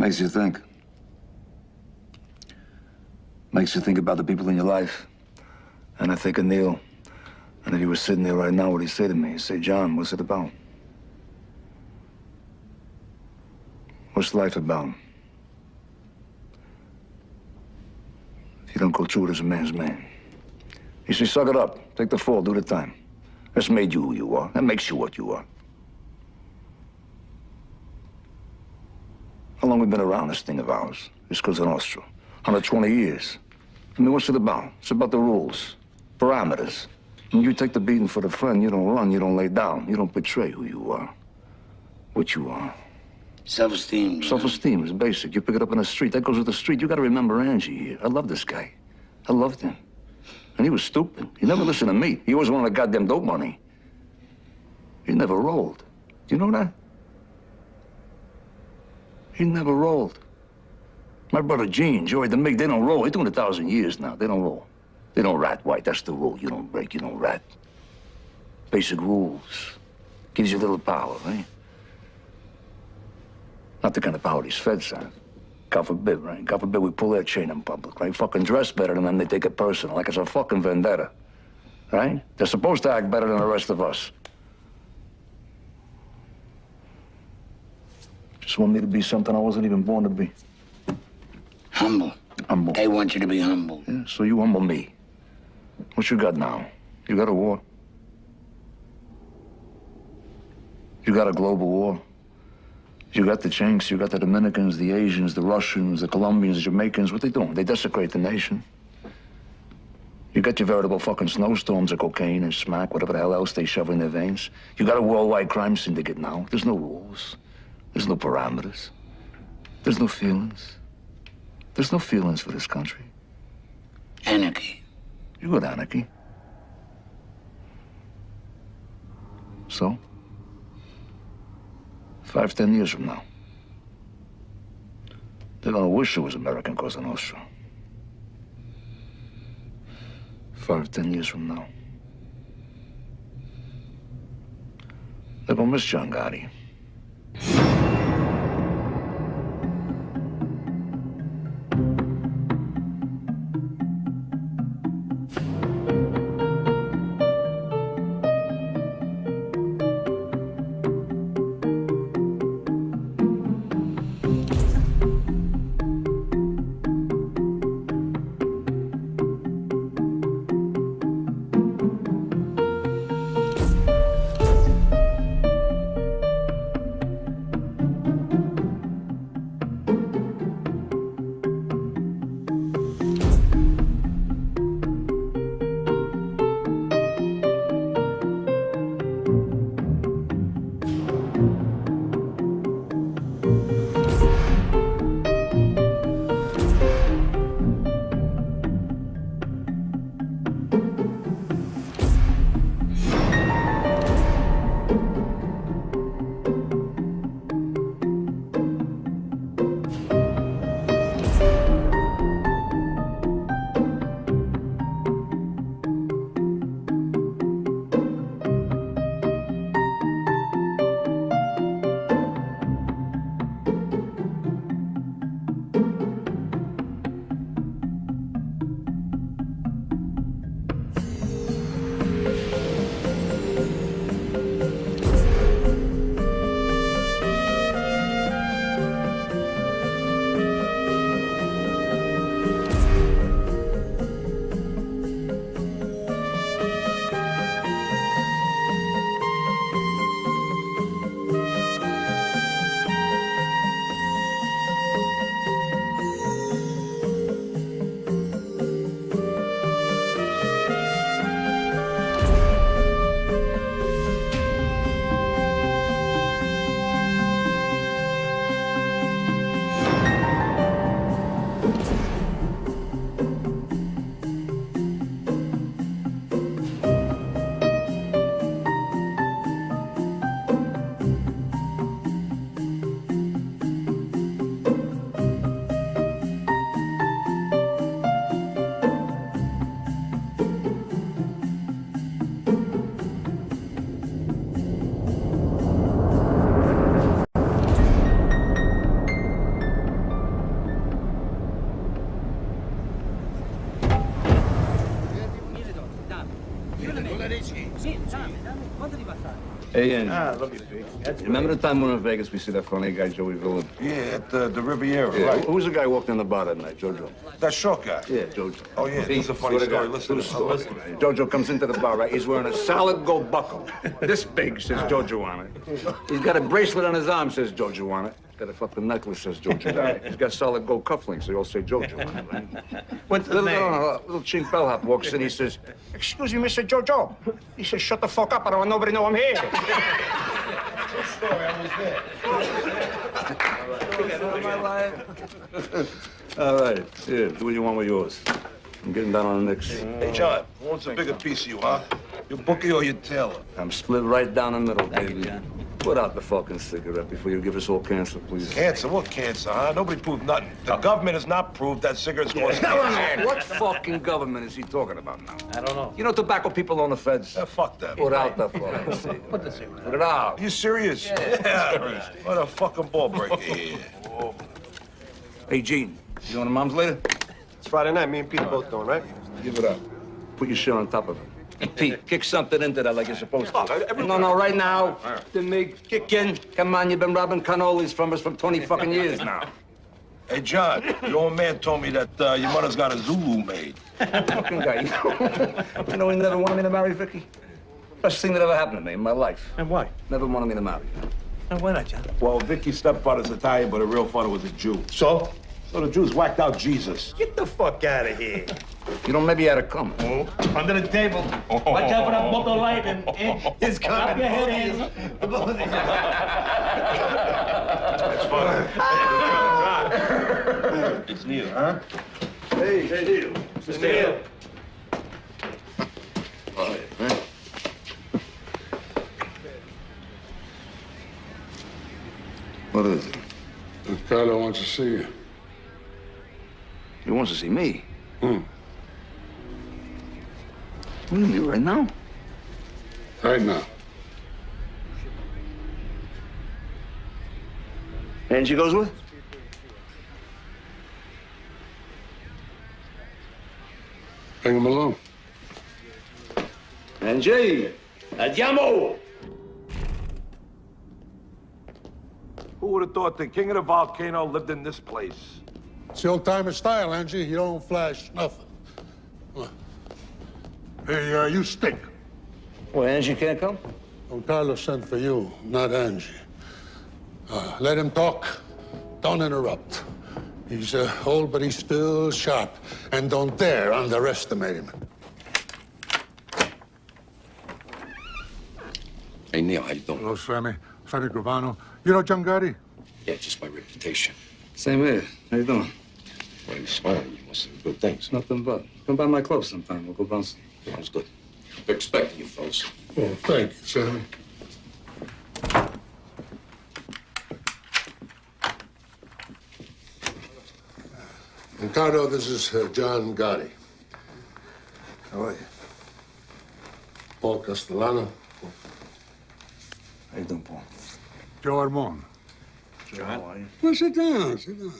Makes you think. Makes you think about the people in your life. And I think of Neil. And if he was sitting there right now, what he'd say to me? He'd say, John, what's it about? What's life about? If you don't go through it as a man's man. You say, suck it up. Take the fall, do the time. That's made you who you are. That makes you what you are. How long we been around this thing of ours? This Cosa Nostra. 120 years. I mean, what's it about? It's about the rules, parameters. When you take the beating for the friend, you don't run, you don't lay down. You don't betray who you are, what you are. Self-esteem. Self-esteem is basic. You pick it up in the street. That goes with the street. You got to remember Angie here. I love this guy. I loved him. And he was stupid. He never listened to me. He always wanted the goddamn dope money. He never rolled. Do you know that? He never rolled. My brother Gene, Joey, the Mig, they don't roll. They're doing 1,000 years now. They don't roll. They don't rat white. That's the rule. You don't break, you don't rat. Basic rules. Gives you a little power, right? Not the kind of power these feds have. God forbid, right? God forbid we pull their chain in public, right? Fucking dress better than them, they take it personal, like it's a fucking vendetta, right? They're supposed to act better than the rest of us. Just want me to be something I wasn't even born to be. Humble. Humble. They want you to be humble. Yeah, so you humble me. What you got now? You got a war? You got a global war? You got the Chinks, you got the Dominicans, the Asians, the Russians, the Colombians, the Jamaicans. What they doing? They desecrate the nation. You got your veritable fucking snowstorms of cocaine and smack, whatever the hell else they shove in their veins. You got a worldwide crime syndicate now. There's no rules. There's no parameters. There's no feelings. There's no feelings for this country. Anarchy. You got anarchy. So? 5, 10 years from now, they're gonna wish it was American Cosa Nostra. 5, 10 years from now, they're gonna miss John Gotti. Hey, Angie. Look at me. Remember the time we were in Vegas, we see that funny guy, Joey Villain? Yeah, at the Riviera, Yeah, right? who was the guy who walked in the bar that night, Jojo? That short guy. Yeah, Jojo. Oh, yeah, this is a funny story. Listen to this. Jojo comes into the bar, right? He's wearing a solid gold buckle. This big, says Jojo on it. He's got a bracelet on his arm, says Jojo on it. He's got a fucking necklace, says Jojo on it. He's got solid gold cufflinks, they all say Jojo on it, right? What's the name? Little chink bellhop walks in, he says, "Excuse me, Mr. Jojo." He says, "Shut the fuck up, I don't want nobody to know I'm here." Story, I was there. All right, here, do what you want with yours. I'm getting down on the Knicks. Hey, John, who wants a bigger piece of you, huh? Your bookie or your tailor? I'm split right down the middle, baby. Put out the fucking cigarette before you give us all cancer, please. Cancer? What cancer, huh? Nobody proved nothing. The government has not proved that cigarettes cause cancer. What fucking government is he talking about now? I don't know. You know tobacco people own the feds? Fuck that. Put out the fucking cigarette. Put the cigarette. Put it out. You serious? Yeah. What a fucking ball breaker here. Hey, Gene, you going to Mom's later? It's Friday night. Me and Pete both going, right? Give it up. Put your shit on top of it. Pete, kick something into that like you're supposed to. No, right now. Then make kick in. Come on, you've been robbing cannolis from us for 20 fucking years now. Hey, John, your old man told me that your mother's got a Zulu maid. Fucking guy. You know he never wanted me to marry Vicky? Best thing that ever happened to me in my life. And why? Never wanted me to marry. And why not, John? Well, Vicky's stepfather's Italian, but her real father was a Jew. So the Jews whacked out Jesus. Get the fuck out of here. You know, maybe you had to come. Under the table. Watch out for that motor light and It's coming. Up your head, That's fine. It's Neil, huh? Hey, Neil. It's Neil. All right, man. What is it? Ricardo wants to see you. He wants to see me. Hmm. What do you mean, right now? Right now. Angie goes with? Bring him along. Angie! Andiamo! Who would have thought the king of the volcano lived in this place? It's the old-timer style, Angie. You don't flash nothing. Hey, you stink. Well, Angie can't come? Don Carlos sent for you, not Angie. Let him talk. Don't interrupt. He's old, but he's still sharp. And don't dare underestimate him. Hey, Neil, how you doing? Hello, Sammy. Sammy Gravano. You know John Gotti? Yeah, just my reputation. Same here. How you doing? Why are you smiling? You must have good things. Nothing but. Come by my club sometime. We'll go bouncing. Sounds good. We're expecting you, fellas. Oh, thank you, Sammy. Ricardo, this is John Gotti. How are you? Paul Castellano. How you doing, Paul? Joe Armon. John, how are you? Well, sit down, sit down.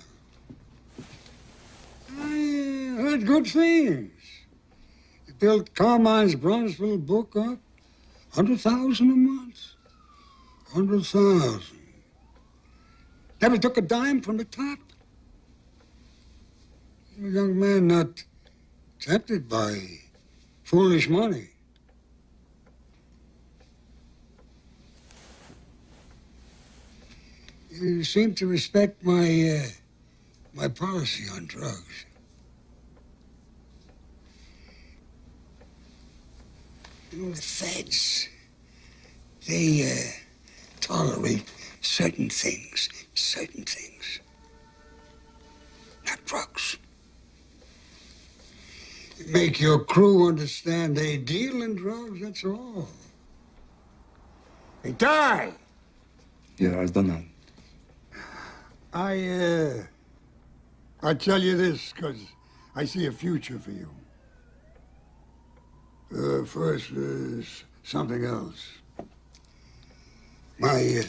I heard good things. You built Carmine's Bronzeville book up. 100,000 a month. 100,000. Never took a dime from the top. You're a young man not tempted by foolish money. You seem to respect my policy on drugs. You know, the feds, they tolerate certain things. Not drugs. You make your crew understand they deal in drugs, that's all. They die. Yeah, I've done that. I tell you this because I see a future for you. First, something else. My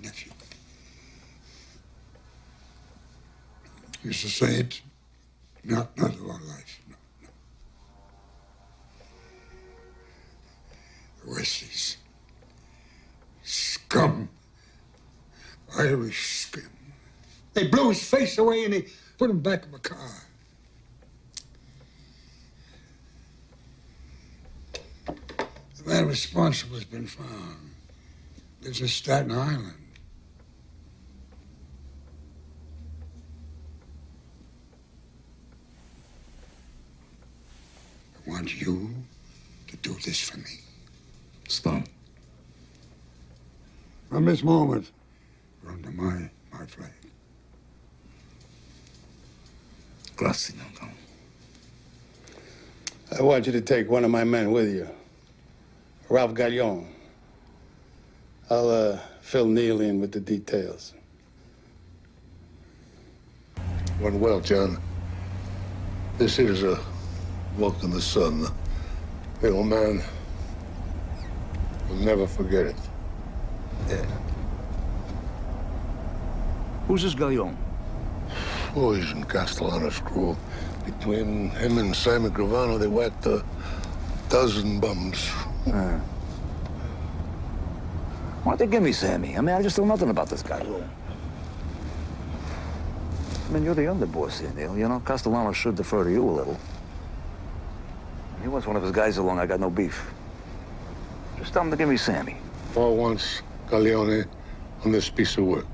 nephew used to say it, not of our life, no. Pussies. Scum. Irish scum. They blew his face away and they put him back in the car. The man responsible has been found. Lives in Staten Island. I want you to do this for me. Stone. From this moment, you're under my flag. Grazie, Uncle. I want you to take one of my men with you. Ralph Gallion. I'll fill Neil in with the details. Went well, John. This is a walk in the sun. The old man will never forget it. Yeah. Who's this Gallion? Oh, he's in Castellano's crew. Between him and Simon Gravano, they whacked a dozen bums. Why don't they give me Sammy? I mean, I just know nothing about this guy. I mean, you're the underboss here, Neil. You know, Castellano should defer to you a little. He wants one of his guys along. I got no beef. Just tell him to give me Sammy. Paul wants Gallione on this piece of work.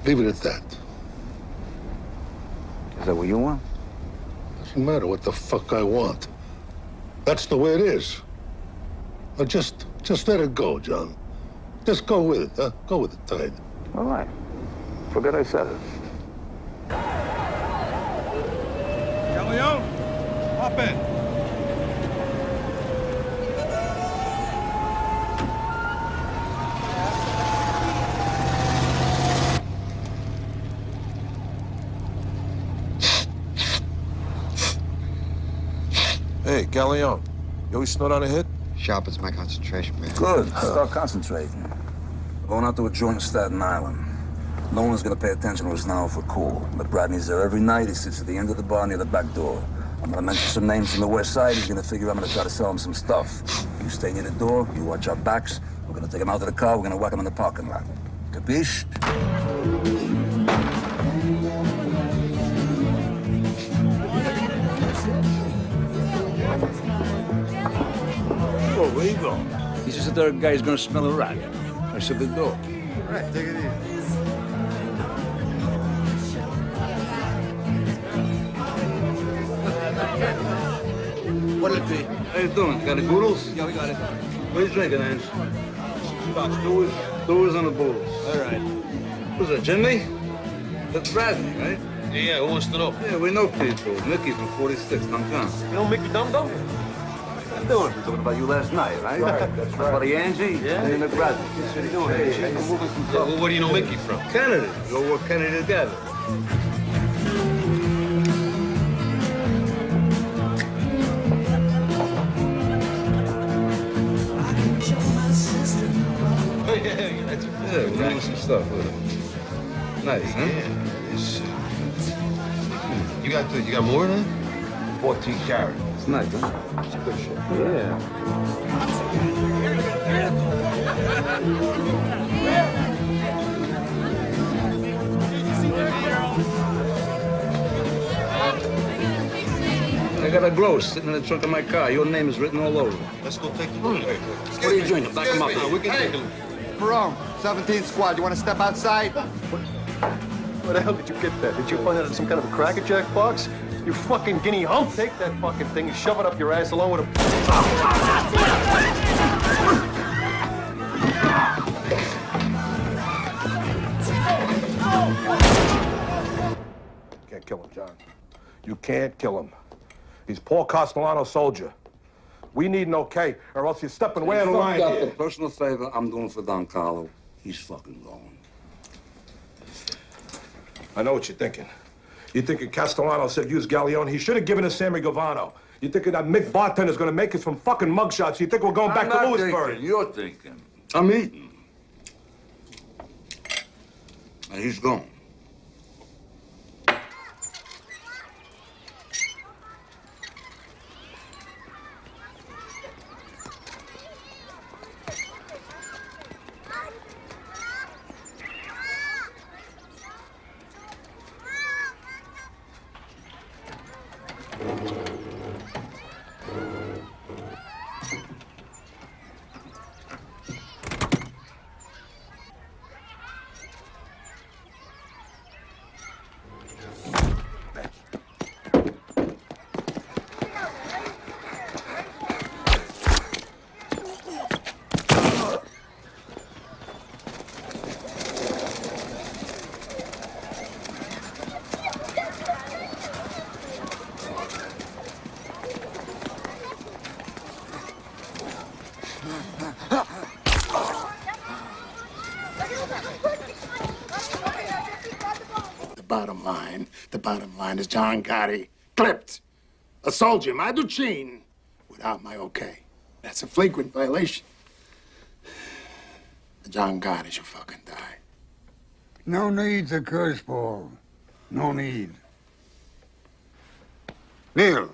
Leave it at that. Is that what you want? Doesn't matter what the fuck I want. That's the way it is. Now just let it go, John. Just go with it, huh? Go with the tide. All right. Forget I said it. Gallion, hop in. Hey, Gallion, you always snort on a hit? Sharpens my concentration, man. Good. Start concentrating. Going out to a joint in Staten Island. No one's gonna pay attention to us now for cool. But Bradley's there every night. He sits at the end of the bar near the back door. I'm gonna mention some names from the west side. He's gonna figure I'm gonna try to sell him some stuff. You stay near the door. You watch our backs. We're gonna take him out to the car. We're gonna whack him in the parking lot. Capiche? Oh, where you going? He's just a third guy who's gonna smell a rat. I said the door. All right, take it easy. What'll it be? How you doing? Got the boodles? Yeah, we got it. What are you drinking, Ange? Scotch. Doers on the boodles. All right. Who's that, Jimmy? That's Bradley, right? Yeah, who wants to know? Yeah, we know people. Mickey from 46, downtown. You know Mickey Dum Dum? What are you doing? We're talking about you last night, right? That's right. Buddy Angie? Yeah. And McBradley. What are you doing, Angie? I'm moving some stuff. Well, where do you know Mickey from? Kennedy. Go work Kennedy together. Yeah, that's Yeah, we're doing some stuff with him. Nice, huh? You got more than that? 14 carat. It's nice, huh? It's good shit. Yeah. I got a gross sitting in the trunk of my car. Your name is written all over it. Let's go take the look. What are you drinking? Back him up. We can take a look. Perone, 17th squad, you want to step outside? Where the hell did you get that? Did you find it in some kind of a Cracker Jack box? You fucking guinea hump! Take that fucking thing and shove it up your ass along with a... Can't kill him, John. You can't kill him. He's Paul Castellano's soldier. We need an okay, or else you're stepping way out of line A here. personal favor I'm doing for Don Carlo. He's fucking gone. I know what you're thinking. You thinking Castellano said use Gallione? He should have given us Sammy Gavano. You thinking that Mick Bartender's gonna make us from fucking mugshots? You think we're going back to Lewisburg? You're thinking. I'm eating. And he's gone. bottom line. The bottom line is John Gotti clipped a soldier, Maduchin, without my okay. That's a flagrant violation. John Gotti should fucking die. No need to curse, Paul. No need. Neil.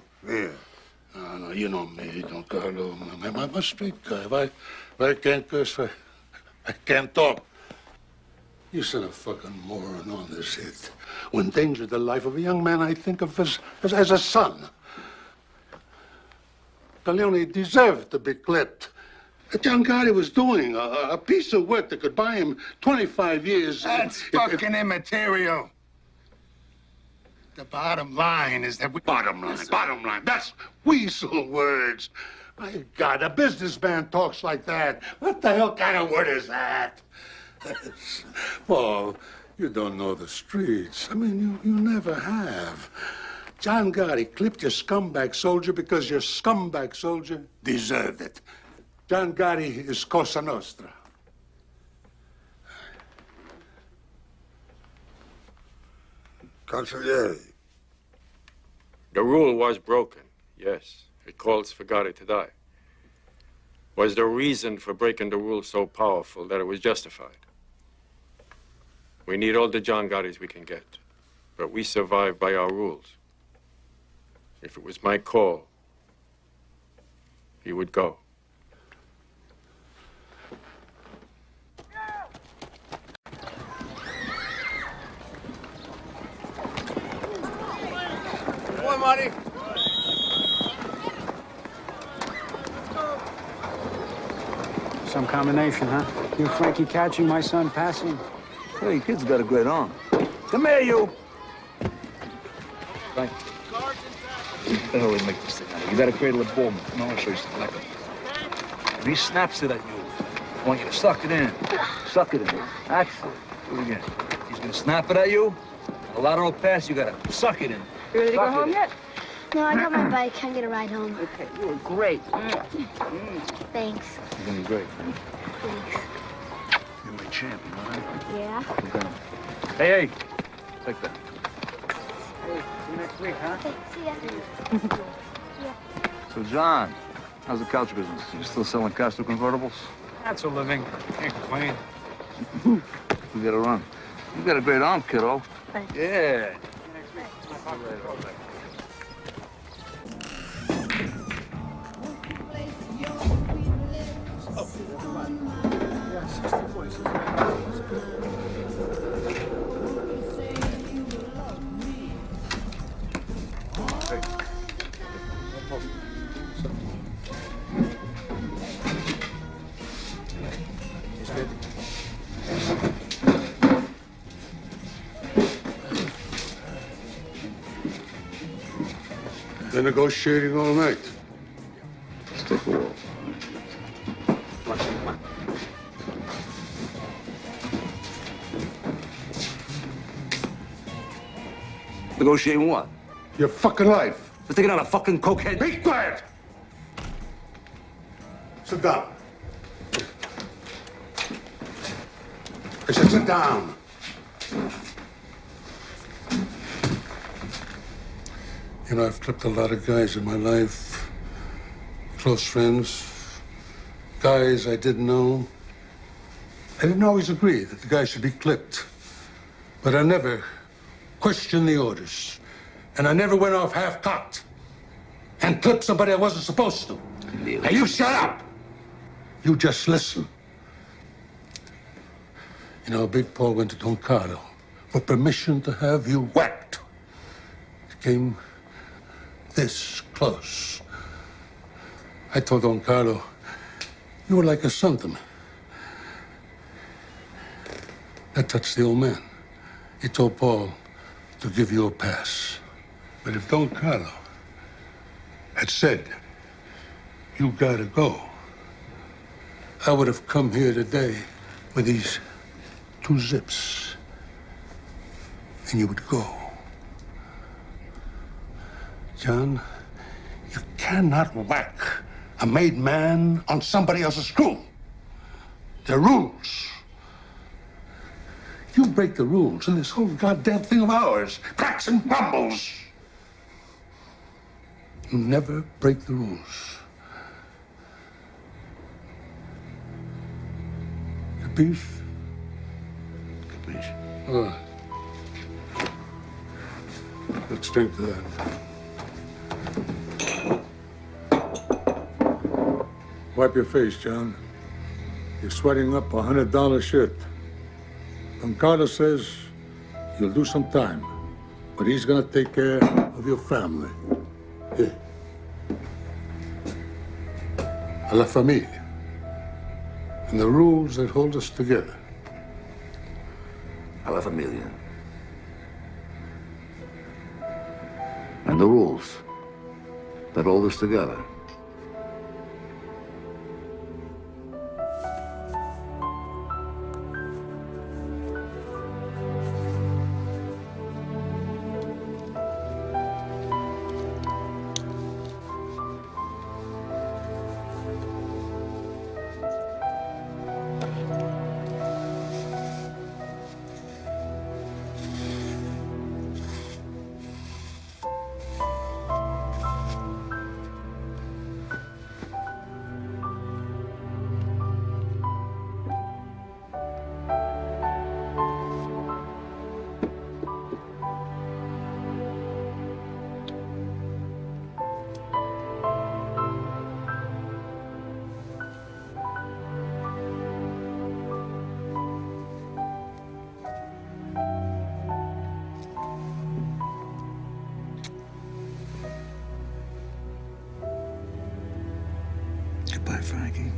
No, you know me, Don Carlo. I'm a straight guy. If I can't curse, I can't talk. You sent a fucking moron on this hit. Who endangered the life of a young man I think of as a son. Gallione deserved to be clipped. John Gotti was doing a piece of work that could buy him 25 years. That's fucking immaterial. The bottom line is that we... Bottom line. That's weasel words. My God, a businessman talks like that. What the hell kind of word is that? Paul, you don't know the streets. I mean, you never have. John Gotti clipped your scumbag soldier because your scumbag soldier deserved it. John Gotti is Cosa Nostra. Consigliere. The rule was broken, yes. It calls for Gotti to die. Was the reason for breaking the rule so powerful that it was justified? We need all the John Gottis we can get, but we survive by our rules. If it was my call, he would go. Come on, Marty. Some combination, huh? You, Frankie, catching my son passing? Hey, your kid's got a great arm. Come here, you. Frank. What the hell do we make this thing out of? You gotta cradle a ball. Come on, I'll show you something like it. If he snaps it at you, I want you to suck it in. Suck it in. That's it. Do it again. He's gonna snap it at you. A lateral pass, you gotta suck it in. You ready to go home yet? No, I got my bike. Can't get a ride home. Okay, you were great. Thanks. You're gonna be great. Thanks. You're my champion, all right? Yeah? Okay. Hey, take that. Hey, see you next week, huh? Okay, see ya. So, John, how's the couch business? You still selling Castro convertibles? That's a living. Can't complain. We gotta run. You got a great arm, kiddo. Thanks. Yeah. They're negotiating all night. Let's take a walk. Negotiating what? Your fucking life. We're taking out a fucking cokehead. Be quiet! Sit down. I said sit down. You know, I've clipped a lot of guys in my life. Close friends. Guys I didn't know. I didn't always agree that the guy should be clipped. But I never questioned the orders. And I never went off half-cocked and clipped somebody I wasn't supposed to. Now you shut up! You just listen. You know, Big Paul went to Don Carlo for permission to have you whacked. It came this close. I told Don Carlo, you were like a son to me. That touched the old man. He told Paul to give you a pass. But if Don Carlo had said, you gotta go, I would have come here today with these 2 zips, and you would go. John, you cannot whack a made man on somebody else's crew. There are rules. You break the rules in this whole goddamn thing of ours. Cracks and bumbles. You never break the rules. Capiche? Capiche. All right. Let's drink to that. Wipe your face, John. You're sweating up a $100 shirt. Don Carlos says you'll do some time, but he's gonna take care of your family. Here. A la familia. And the rules that hold us together. A la familia. And the rules that hold us together. Goodbye, Frankie.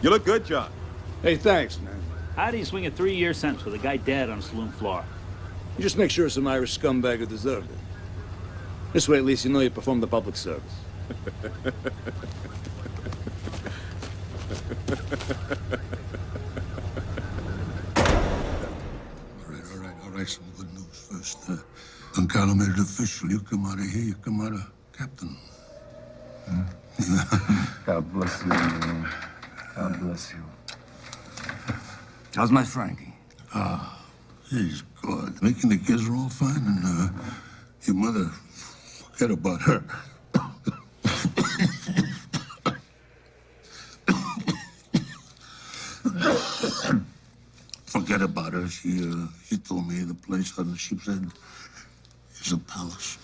You look good, John. Hey, thanks, man. How do you swing a 3-year sentence with a guy dead on a saloon floor? You just make sure some Irish scumbag who deserved it. This way, at least you know you performed the public service. All right, some good news first. Don Carlo made it official. You come out of here, you come out of captain. God bless you, man. God bless you. How's my Frankie? He's good. Making the kids are all fine, and your mother, forget about her. Forget about her. She told me the place on the ship's head is a palace.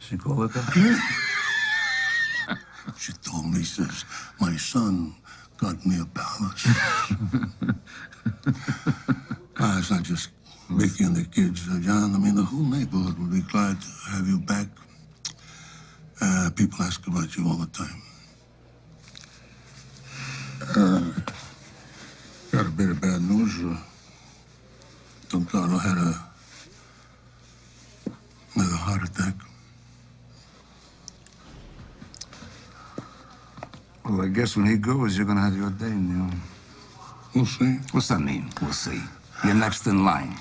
She called it that? She told me, says, my son got me a palace. It's not just Mickey and the kids, John. I mean, the whole neighborhood will be glad to have you back. People ask about you all the time. Got a bit of bad news. Don Carlo had another heart attack. Well, I guess when he goes, you're gonna have your day, Neil. We'll see. What's that mean? We'll see. You're next in line.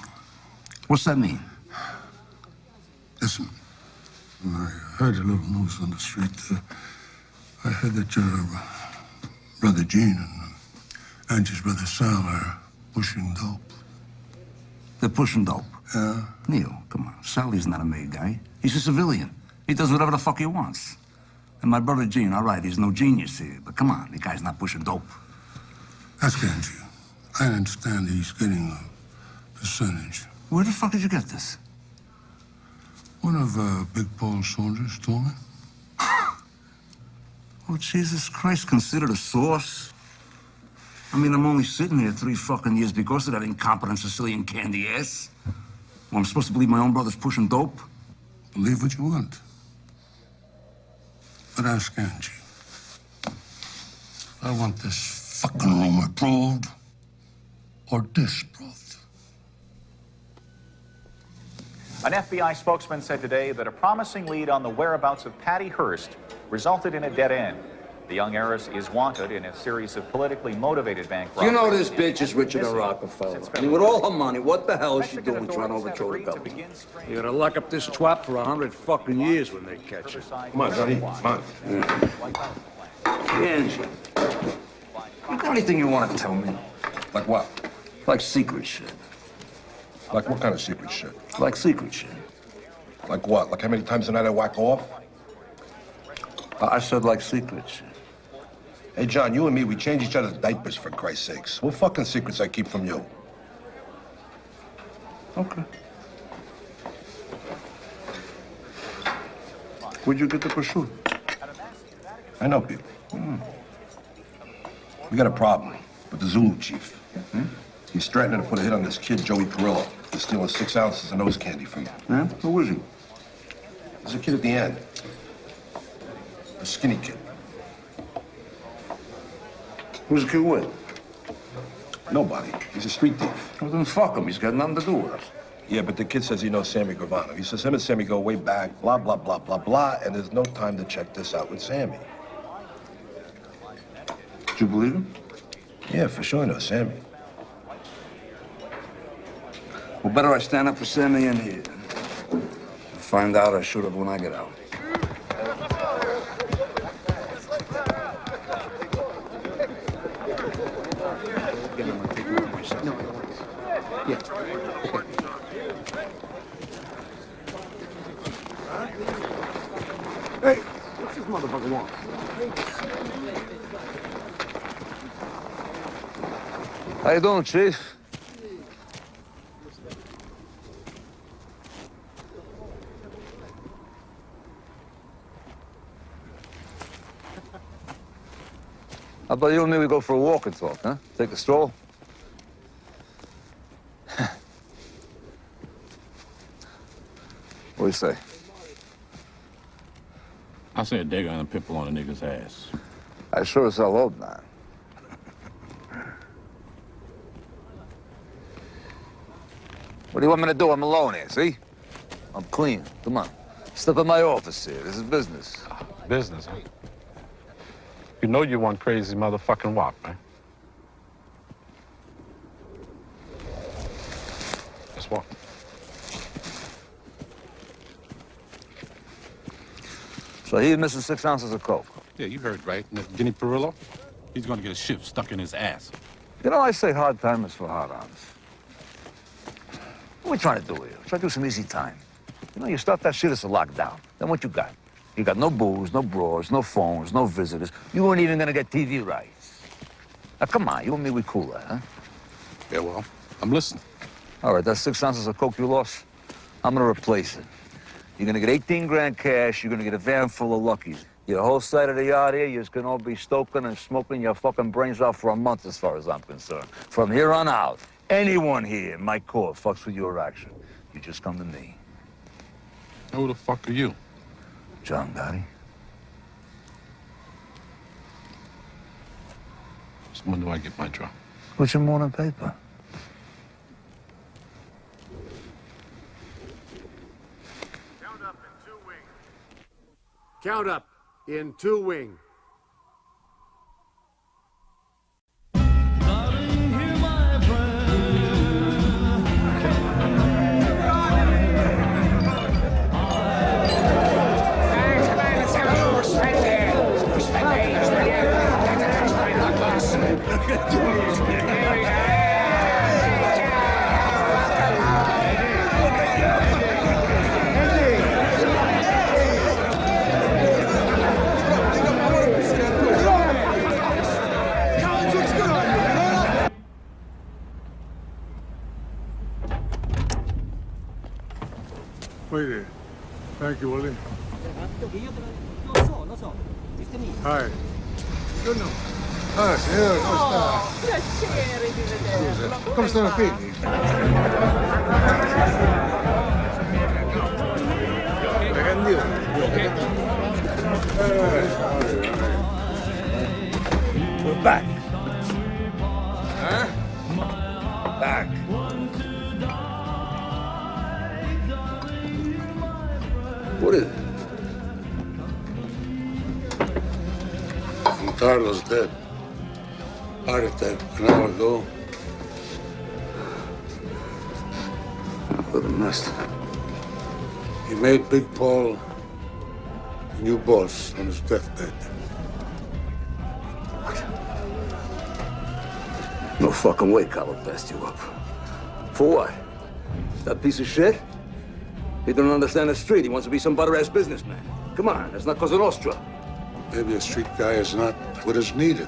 What's that mean? Listen, I heard a little news on the street. I heard that your brother Gene and Angie's brother Sal are pushing dope. They're pushing dope. Yeah? Neil, come on. Sally's not a made guy. He's a civilian. He does whatever the fuck he wants. And my brother Gene, all right, he's no genius here, but come on, the guy's not pushing dope. Ask Angie. I understand he's getting a percentage. Where the fuck did you get this? One of Big Paul's soldiers told me. Oh, Jesus Christ, considered a source? I mean, I'm only sitting here 3 fucking years because of that incompetent Sicilian candy ass. Well, I'm supposed to believe my own brother's pushing dope? Believe what you want. But ask Angie. I want this fucking room approved or disproved. An FBI spokesman said today that a promising lead on the whereabouts of Patty Hearst resulted in a dead end. The young heiress is wanted in a series of politically motivated bank robberies. You know this bitch is richer than Rockefeller. I mean, with all her money, what the hell is she doing trying to overthrow the government? You're gonna lock up this twat for 100 fucking years when they catch her. Come on, Johnny. Come on. Angie, you got anything you want to tell me? Like what? Like secret shit. Like what kind of secret shit? Like secret shit. Like what? Like how many times a night I whack off? I said like secret shit. Hey, John, you and me, we change each other's diapers, for Christ's sakes. What fucking secrets I keep from you? Okay. Where'd you get the prosciutto? I know people. We got a problem with the Zulu chief. He's threatening to put a hit on this kid, Joey Perillo. He's stealing 6 ounces of nose candy from him. Yeah? Who is he? There's a kid at the end. A skinny kid. Who's the kid with? Nobody. He's a street thief. Well, then fuck him. He's got nothing to do with us. Yeah, but the kid says he knows Sammy Gravano. He says him and Sammy go way back, blah, blah, blah, blah, blah, and there's no time to check this out with Sammy. Do you believe him? Yeah, for sure I know Sammy. Well, better I stand up for Sammy in here. Find out I shoot up when I get out. Hey, what's this motherfucker want? How you doing, Chief? How about you and me, we go for a walk and talk, huh? Take a stroll? What do you say? I said they're gonna pimple on a nigga's ass. I sure as hell hope not. What do you want me to do? I'm alone here, see? I'm clean. Come on. Step in my office here. This is business. Business, huh? You know you one crazy motherfucking wop, man. Let's walk. So he's missing 6 ounces of coke. Yeah, you heard right. And that Guinea Perillo, he's gonna get a shift stuck in his ass. You know, I say hard time is for hard-ons. What are we trying to do here? Try to do some easy time. You know, you start that shit, it's a lockdown. Then what you got? You got no booze, no bras, no phones, no visitors. You weren't even gonna get TV rights. Now, come on, you and me, we cooler, huh? Yeah, well, I'm listening. All right, that's 6 ounces of coke you lost. I'm gonna replace it. You're gonna get 18 grand cash. You're gonna get a van full of luckies. Your whole side of the yard here, you're just gonna all be stoking and smoking your fucking brains out for a month, as far as I'm concerned. From here on out, anyone here in my court fucks with your action. You just come to me. Who the fuck are you? John Gotti. So when do I get my drop? What's your morning paper? Count up in 2 wing. Wait there. Thank you, Willie. Hi. Ah, signore, come sta? Piacere di vederlo. Come stanno i figli? back. Huh? Back. What is it? Carlos dead. Heart attack an hour ago. What a mess. He made Big Paul a new boss on his deathbed. No fucking way Carlo passed you up. For what? That piece of shit? He don't understand the street. He wants to be some butter-ass businessman. Come on, that's not Cosa Nostra. Maybe a street guy is not what is needed.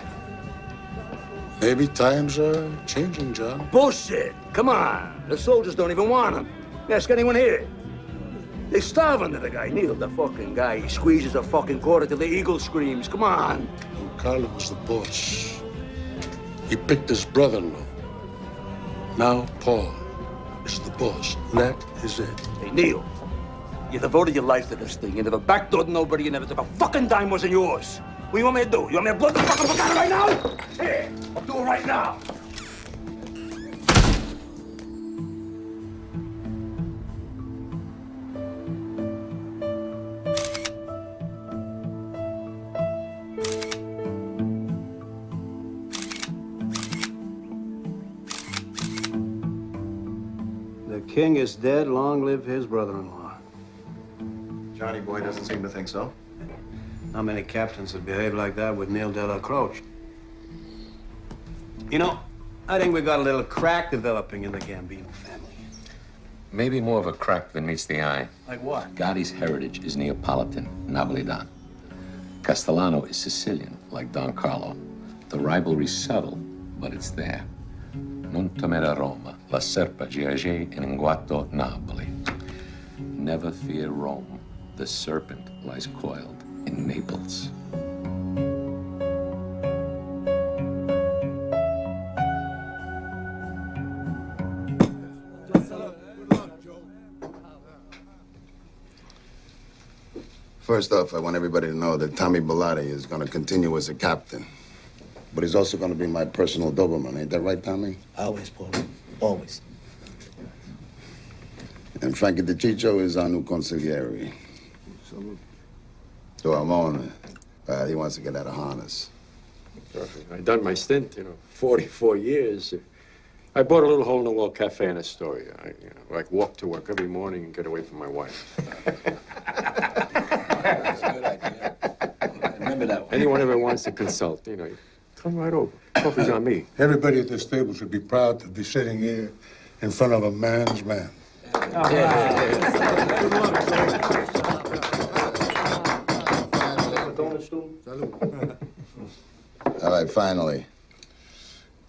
Maybe times are changing, John. Bullshit! Come on! The soldiers don't even want him. Ask anyone here. They starve under the guy. Neil, the fucking guy. He squeezes a fucking quarter till the eagle screams. Come on! Well, Carlo was the boss. He picked his brother-in-law. Now Paul is the boss. That is it. Hey, Neil, you devoted your life to this thing. You never backdoored nobody. You never took a fucking dime wasn't yours. What do you want me to do? You want me to blow the fucking fuck out of right now? Here, I'll do it right now. The king is dead. Long live his brother-in-law. Johnny boy doesn't seem to think so. Not many captains would behave like that with Neil de la Croce. You know, I think we got a little crack developing in the Gambino family. Maybe more of a crack than meets the eye. Like what? Gotti's heritage is Neapolitan, Napolitan. Castellano is Sicilian, like Don Carlo. The rivalry's subtle, but it's there. Non temere Roma, la serpa giace in guatto Napoli. Never fear Rome. The serpent lies coiled in Naples. First off, I want everybody to know that Tommy Bellotti is going to continue as a captain. But he's also going to be my personal Doberman. Ain't that right, Tommy? Always, Paul. Always. And Frankie DeCiccio is our new consigliere. So Ramon, he wants to get out of harness. I done my stint, 44 years. I bought a little hole-in-the-wall cafe in Astoria. I walk to work every morning and get away from my wife. That's a good idea. Remember that one. Anyone ever wants to consult, come right over. Coffee's on me. Everybody at this table should be proud to be sitting here in front of a man's man. All right, finally.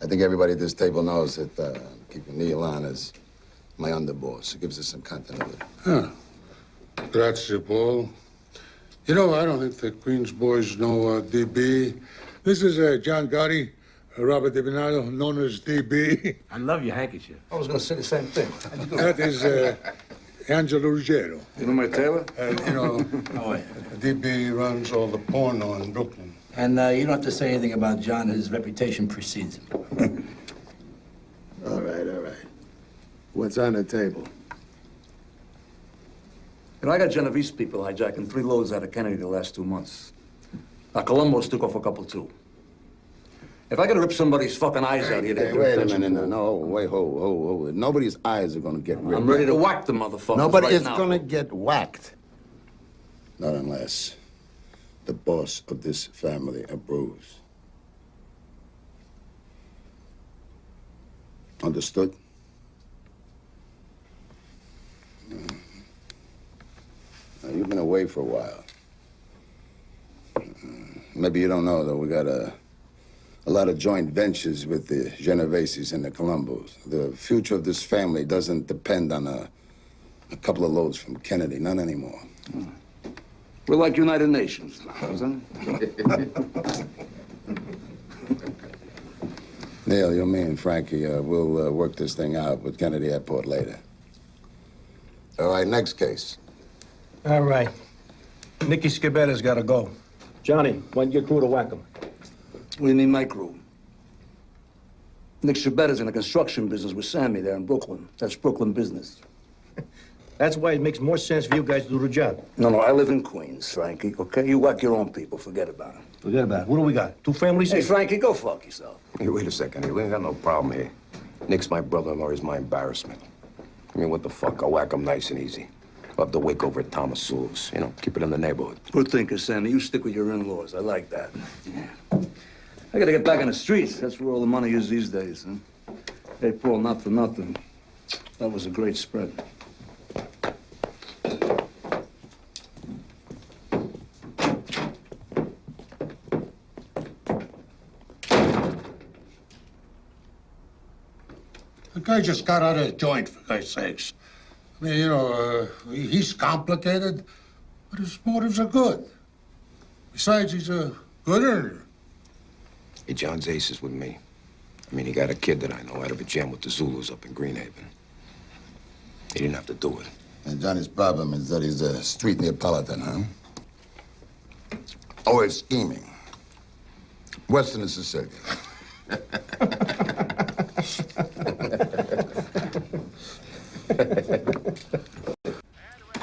I think everybody at this table knows that keeping Neil on as my underboss. It gives us some continuity. Huh. Grazie, Paul. You know, I don't think the Queen's boys know DB. This is John Gotti, Robert Di Bernardo, known as DB. I love your handkerchief. I was going to say the same thing. That is Angelo Ruggiero. You know my tailor? DB runs all the porno in Brooklyn. And you don't have to say anything about John. His reputation precedes him. All right. What's on the table? I got Genovese people hijacking 3 loads out of Kennedy the last 2 months. Now, Colombo's took off a couple, too. If I gotta rip somebody's fucking eyes out here... Hey, wait a minute. No, wait, ho. Nobody's eyes are gonna get ripped. I'm ready to whack the motherfuckers Nobody right is now. gonna get whacked. Not unless the boss of this family approves. Understood? Now, you've been away for a while. Maybe you don't know, though, we got a lot of joint ventures with the Genoveses and the Colombos. The future of this family doesn't depend on a couple of loads from Kennedy, not anymore. We're like United Nations now, isn't it? Neil, you, me, and Frankie, we'll work this thing out with Kennedy Airport later. All right, next case. All right. Nicky Scabetta's got to go. Johnny, why don't you get crew to whack him? What do you mean, my crew? Nick Shabeta's in the construction business with Sammy there in Brooklyn. That's Brooklyn business. That's why it makes more sense for you guys to do the job. No, I live in Queens, Frankie, okay? You whack your own people. Forget about it. Forget about it. What do we got? 2 families? Hey, Frankie, go fuck yourself. Hey, wait a second. Hey, we ain't got no problem here. Nick's my brother-in-law. He's my embarrassment. I mean, what the fuck? I'll whack him nice and easy. I'll have to wake over at Thomas Sewell's. You know, keep it in the neighborhood. Good thinking, Sammy. You stick with your in-laws. I like that. Yeah. I gotta get back on the streets. That's where all the money is these days, huh? Hey, Paul, not for nothing. That was a great spread. The guy just got out of the joint, for God's sakes. I mean, you know, he's complicated, but his motives are good. Besides, he's a good earner. Hey, John's ace is with me. I mean, he got a kid that I know out of a jam with the Zulus up in Greenhaven. He didn't have to do it. And Johnny's problem is that he's a street Neapolitan, huh? Always scheming. Western and Sicilian.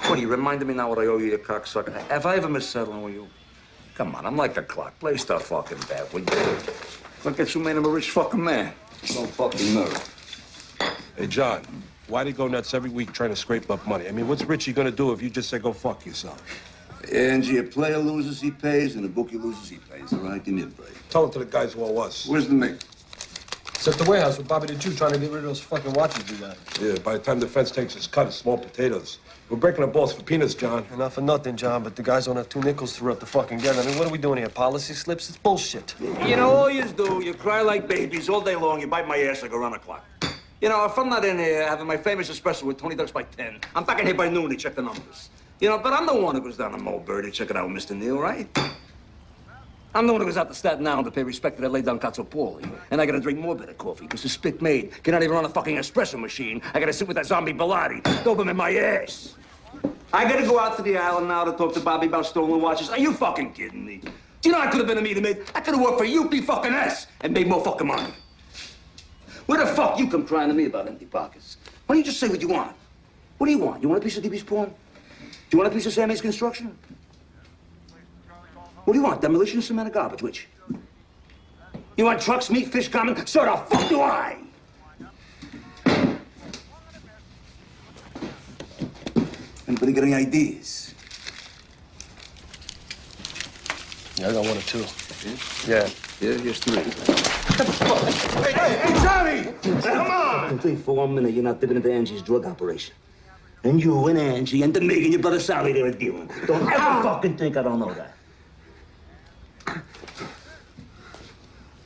What, you reminded me now what I owe you, you cocksucker? Have I ever missed settling with you? Come on, I'm like the clock. Play stuff fucking bad, would you? Look at you made him a rich fucking man. Don't fucking nerve. Hey, John, why do you go nuts every week trying to scrape up money? I mean, what's Richie gonna do if you just say go fuck yourself? Angie, a player loses, he pays, and a bookie loses, he pays. All right, give me a break. Tell it to the guys who owe us. Where's the mate? It's at the warehouse with Bobby the Jew trying to get rid of those fucking watches we got. Yeah, by the time the fence takes its cut, it's small potatoes. We're breaking our balls for peanuts, John. Not for nothing, John, but the guys don't have 2 nickels to rub the fucking get. I mean, what are we doing here? Policy slips? It's bullshit. You know, all you do, you cry like babies all day long, you bite my ass like around the clock. You know, if I'm not in here having my famous espresso with Tony Ducks by 10, I'm back in here by noon to check the numbers. You know, but I'm the one who goes down to Mulberry to check it out with Mr. Neal, right? I'm the one who goes out to Staten Island to pay respect to that lay down Cazzo Paulie. And I gotta drink more bitter coffee, because the spit maid cannot even run a fucking espresso machine. I gotta sit with that zombie Bilotti, dope him in my ass. I gotta go out to the island now to talk to Bobby about stolen watches. Are you fucking kidding me? Do you know I could have been a meter maid? I could have worked for UP fucking S and made more fucking money. Where the fuck you come crying to me about empty pockets? Why don't you just say what you want? What do you want? You want a piece of DB's porn? Do you want a piece of Sammy's construction? What do you want? Demolition, cement, or garbage? Which? You want trucks, meat, fish, common? So the fuck do I? Anybody got any ideas? Yeah, I got 1 or 2. Yeah? Yeah, here's 3. Hey, Johnny! Come on! Don't think for 1 minute you're not dipping into Angie's drug operation. And you and Angie and the Mig and your brother Sally, they were dealing. Don't ever fucking think I don't know that.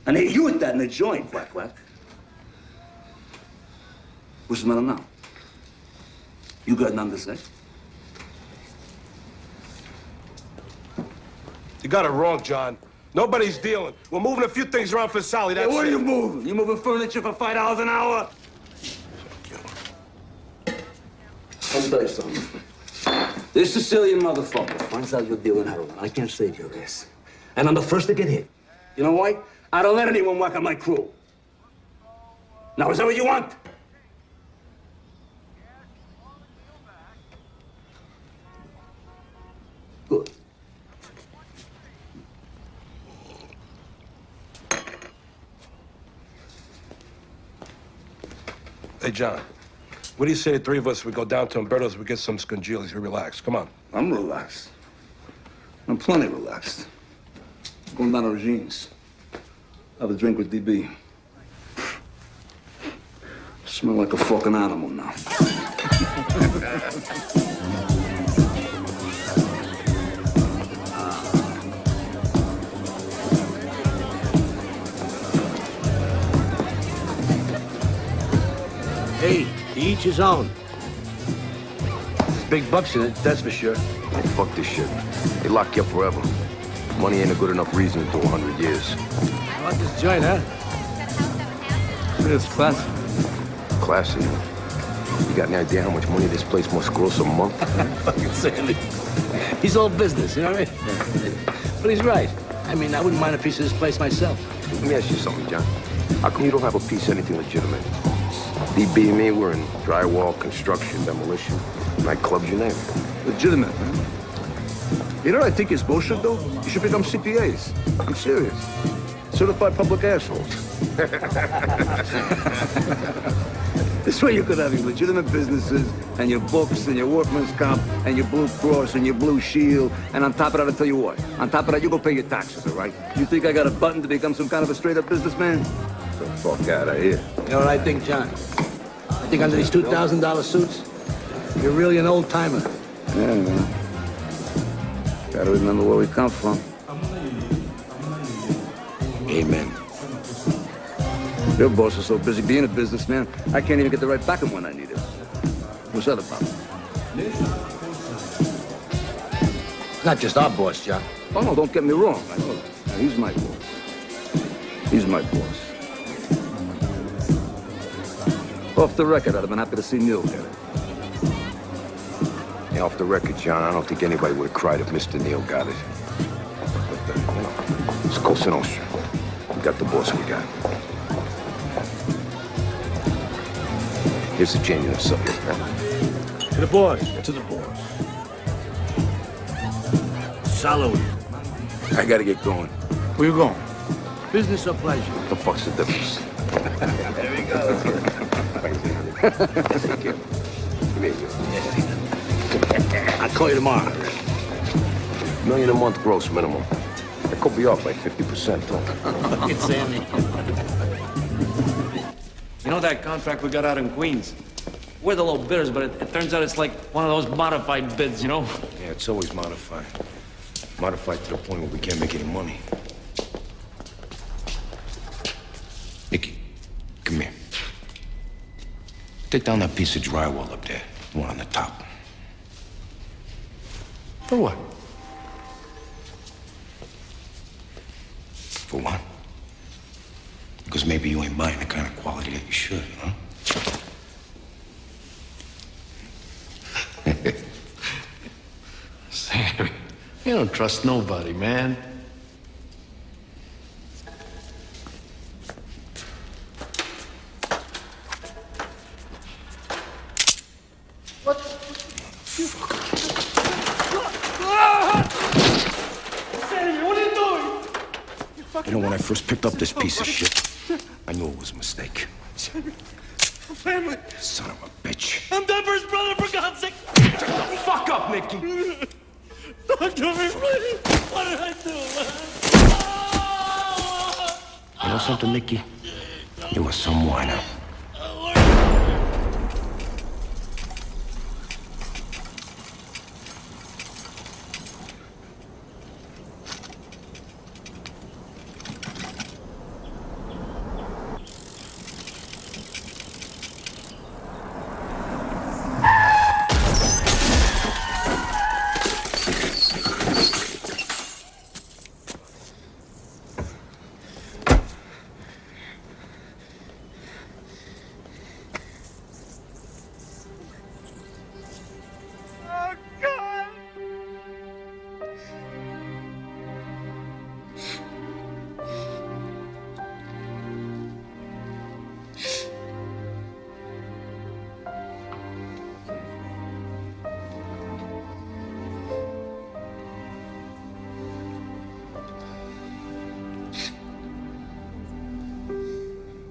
And hey, you with that in the joint, whack. What's the matter now? You got nothing to say? You got it wrong, John. Nobody's dealing. We're moving a few things around for Sally, that's What are it. you moving? You moving furniture for $5 an hour? Let me tell you something. This Sicilian motherfucker finds out you're dealing heroin. I can't save your ass. And I'm the first to get hit. You know why? I don't let anyone whack on my crew. Now, is that what you want? Good. Hey, John, what do you say the 3 of us, we go down to Umberto's, we get some scongilis, we relax. Come on. I'm relaxed. I'm plenty relaxed. Going down to Regine's. Have a drink with DB. Smell like a fucking animal now. Hey, to each his own. There's big bucks in it, that's for sure. Hey, fuck this shit. They lock you up forever. Money ain't a good enough reason to do 100 years. How about this joint, huh? Look at this classy. Classy. You got any idea how much money this place must gross a month? Fucking Sandy. He's all business, you know what I mean? But he's right. I mean, I wouldn't mind a piece of this place myself. Let me ask you something, John. How come you don't have a piece of anything legitimate? DB and me, we're in drywall, construction, demolition, nightclubs, you name it. Legitimate, man. You know what I think is bullshit, though? You should become CPAs. I'm serious. Certified public assholes. This way you could have your legitimate businesses and your books and your workman's comp and your Blue Cross and your Blue Shield. And on top of that, I'll tell you what. On top of that, you go pay your taxes, all right? You think I got a button to become some kind of a straight-up businessman? Get the fuck out of here. You know what I think, John? I think under these $2,000 suits, you're really an old-timer. Yeah, man. Gotta remember where we come from. Amen. Your boss is so busy being a businessman, I can't even get the right back him when I need it. What's that about? It's not just our boss, John. Oh, no, don't get me wrong. I know that. Now, he's my boss. He's my boss. Off the record, I'd have been happy to see Neil get it. Yeah, off the record, John, I don't think anybody would have cried if Mr. Neal got it. But, you know, it's Cosa Nostra. We got the boss we got. Here's the change in the subject, man. To the boss. To the boss. Salud. I gotta get going. Where you going? Business or pleasure? What the fuck's the difference? There we go. Take care. Come here, you. I'll call you tomorrow. $1 million a month gross minimum. That could be off by 50%, though. Fucking Sammy. You know that contract we got out in Queens? We're the low bidders, but it turns out it's like one of those modified bids, you know? Yeah, it's always modified. Modified to the point where we can't make any money. Nicky, come here. Take down that piece of drywall up there, the one on the top. For what? For what? Because maybe you ain't buying the kind of quality that you should, huh? Sammy, you don't trust nobody, man. You know, when I first picked up this piece of shit, I knew it was a mistake. Family. Son of a bitch. I'm Denver's brother, for God's sake. Shut the fuck up, Nicky. Don't do me, please. What did I do, man? You know something, Nicky? You are some whiner.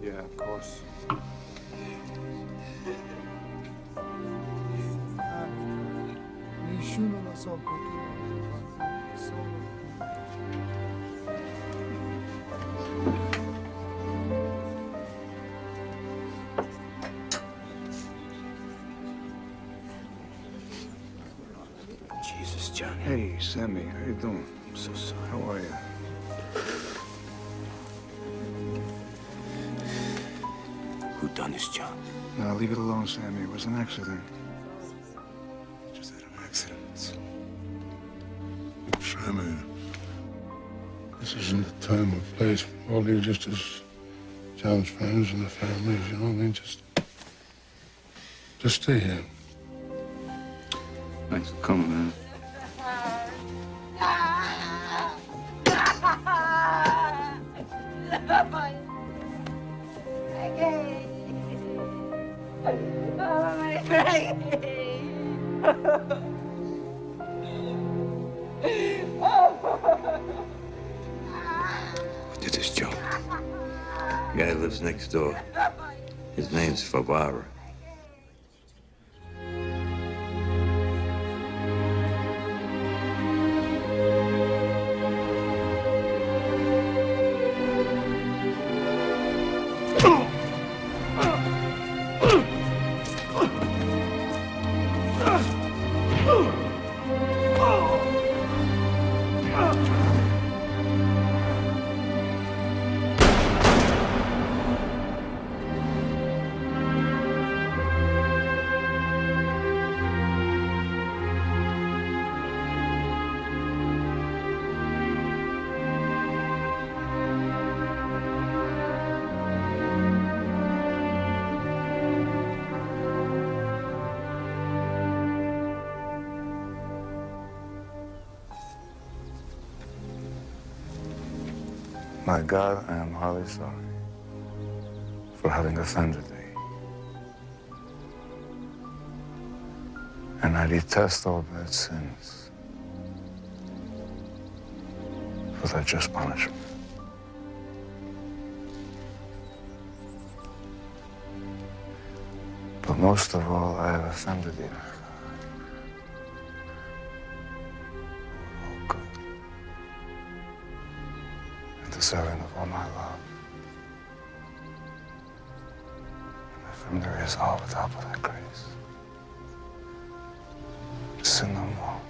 Yeah, of course. Nessuno lo so perché solo. Jesus, Johnny. Hey, Sammy, how you doing? I'm so sorry. How are you? Who done this, John? No, leave it alone, Sammy. It was an accident. Just had an accident. Sammy, this isn't the time or place for all you just as John's friends and the families, you know what I mean? Just stay here. Thanks for coming, man. What did this, Joe? The guy lives next door. His name's Favara. My God, I am highly sorry for having offended thee. And I detest all bad sins for their just punishment. But most of all, I have offended thee, my God. Oh, God. And deserving of all my love. And from there is all without but thy grace. Sin no more.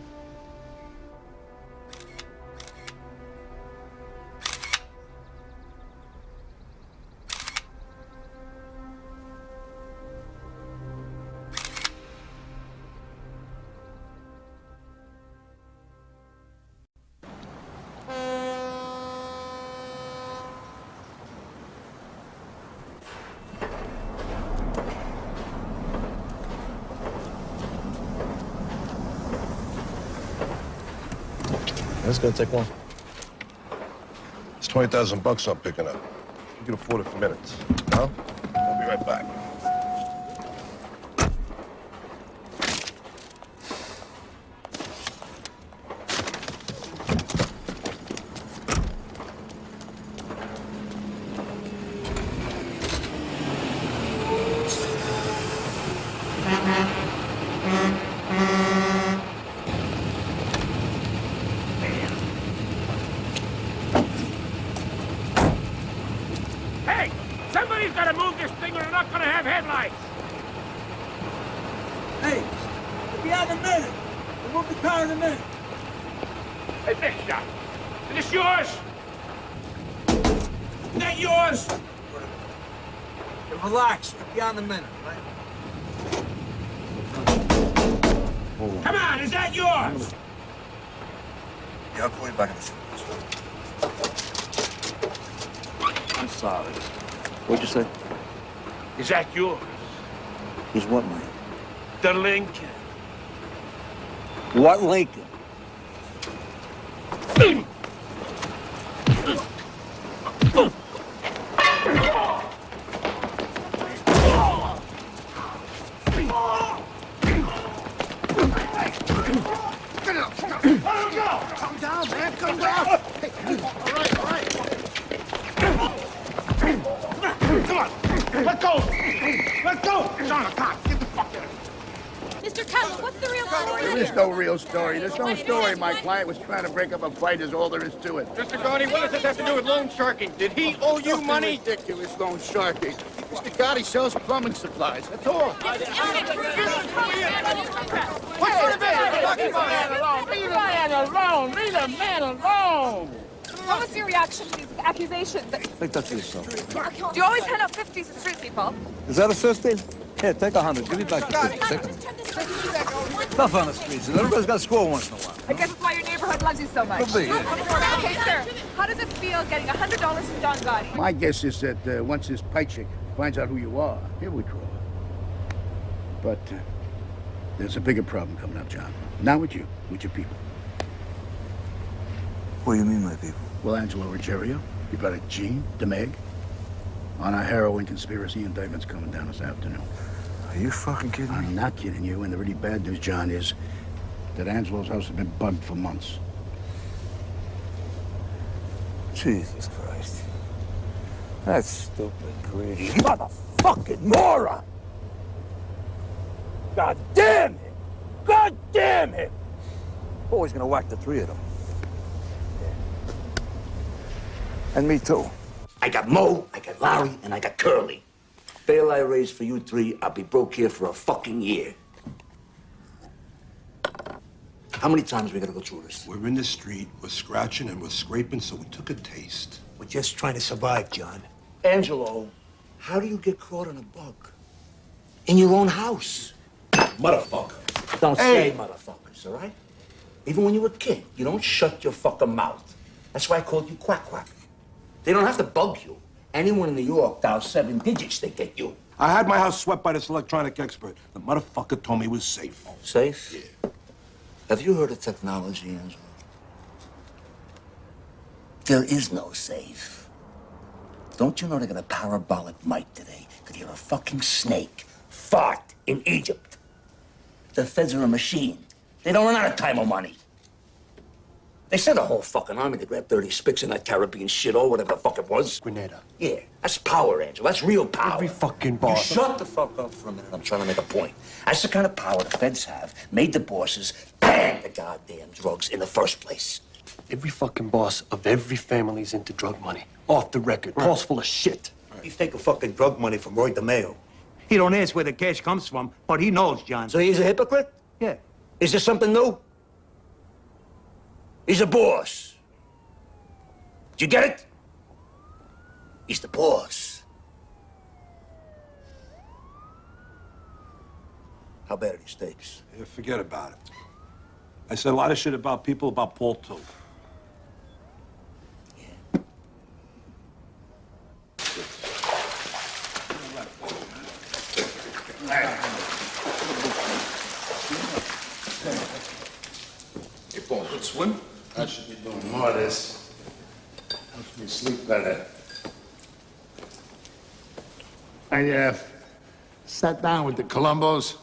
That's gonna take long. It's 20,000 bucks I'm picking up. You can afford it for minutes. Huh? I'll be right back. Hey! Somebody's got to move this thing or we're not going to have headlights! Hey, we'll be out in a minute. We'll move the car in a minute. Hey, big shot. Is this yours? Is that yours? Hey, relax. We'll be out in a minute, right? Come on, is that yours? Yeah, I'll call you back in a few minutes. I'm sorry. What'd you say? Is that yours? Is what, Mike? The Lincoln. What Lincoln? Calm down, man. Calm down. Hey, all right. Come on. Let go. Let go. It's on the cop. Get the fuck out of here. Mr. Cutler, what's the real story There here? is no real story. There's no story. My client was trying to break up a fight is all there is to it. Mr. Gotti, what does this have to do with loan sharking? Did he owe you Nothing money? ridiculous loan sharking. Mr. Gotti sells plumbing supplies. That's all. What sort of business are you talking about? Leave the man alone! Leave the man alone! What was your reaction to these accusations? Take that to yourself. Do you always hand out 50s to street people? Is that a 50? Here, take 100. Give me back the 50. Take it. Stuff on the streets. Everybody's got to score once in a while. I guess it's why your neighborhood loves you so much. Could be, yeah. Okay, sir, how does it feel getting $100 from Don Gotti? My guess is that once this pipe chick finds out who you are, he'll withdraw. But there's a bigger problem coming up, John. Not with you, with your people. What do you mean, my people? Well, Angelo Ruggiero, your brother Gene, DeMeg. on a heroin conspiracy indictment's coming down this afternoon. Are you fucking kidding me? I'm not kidding you, and the really bad news, John, is that Angelo's house has been bugged for months. Jesus Christ. That stupid, greedy motherfucking moron! God damn him! God damn him! Always gonna whack the three of them. And me too. I got Mo, I got Larry, and I got Curly. Bail I raise for you three, I'll be broke here for a fucking year. How many times are we gonna go through this? We're in the street, we're scratching and we're scraping, so we took a taste. We're just trying to survive, John. Angelo, how do you get caught on a bug? In your own house. Motherfucker. Don't say motherfuckers, all right? Even when you were a kid, you don't shut your fucking mouth. That's why I called you Quack Quack. They don't have to bug you. Anyone in New York dials 7 digits, they get you. I had my house swept by this electronic expert. The motherfucker told me it was safe. Safe? Yeah. Have you heard of technology, Angelo? There is no safe. Don't you know they got a parabolic mic today? Could hear a fucking snake fart in Egypt. The feds are a machine. They don't run out of time or money. They sent a whole fucking army to grab 30 spics in that Caribbean shit or whatever the fuck it was. Grenada. Yeah, that's power, Angelo. That's real power. Every fucking You boss. shut the fuck up for a minute. I'm trying to make a point. That's the kind of power the feds have. Made the bosses ban the goddamn drugs in the first place. Every fucking boss of every family's into drug money. Off the record. Paul's full of shit. He's taking fucking drug money from Roy DeMeo. He don't ask where the cash comes from, but he knows, John. So he's a hypocrite? Yeah. Is this something new? He's a boss. Did you get it? He's the boss. How bad are these tapes? Yeah, forget about it. I said a lot of shit about people, about Paul, too. Hey, Paul, good swim? I should be doing more of this. Helps me sleep better. I sat down with the Colombos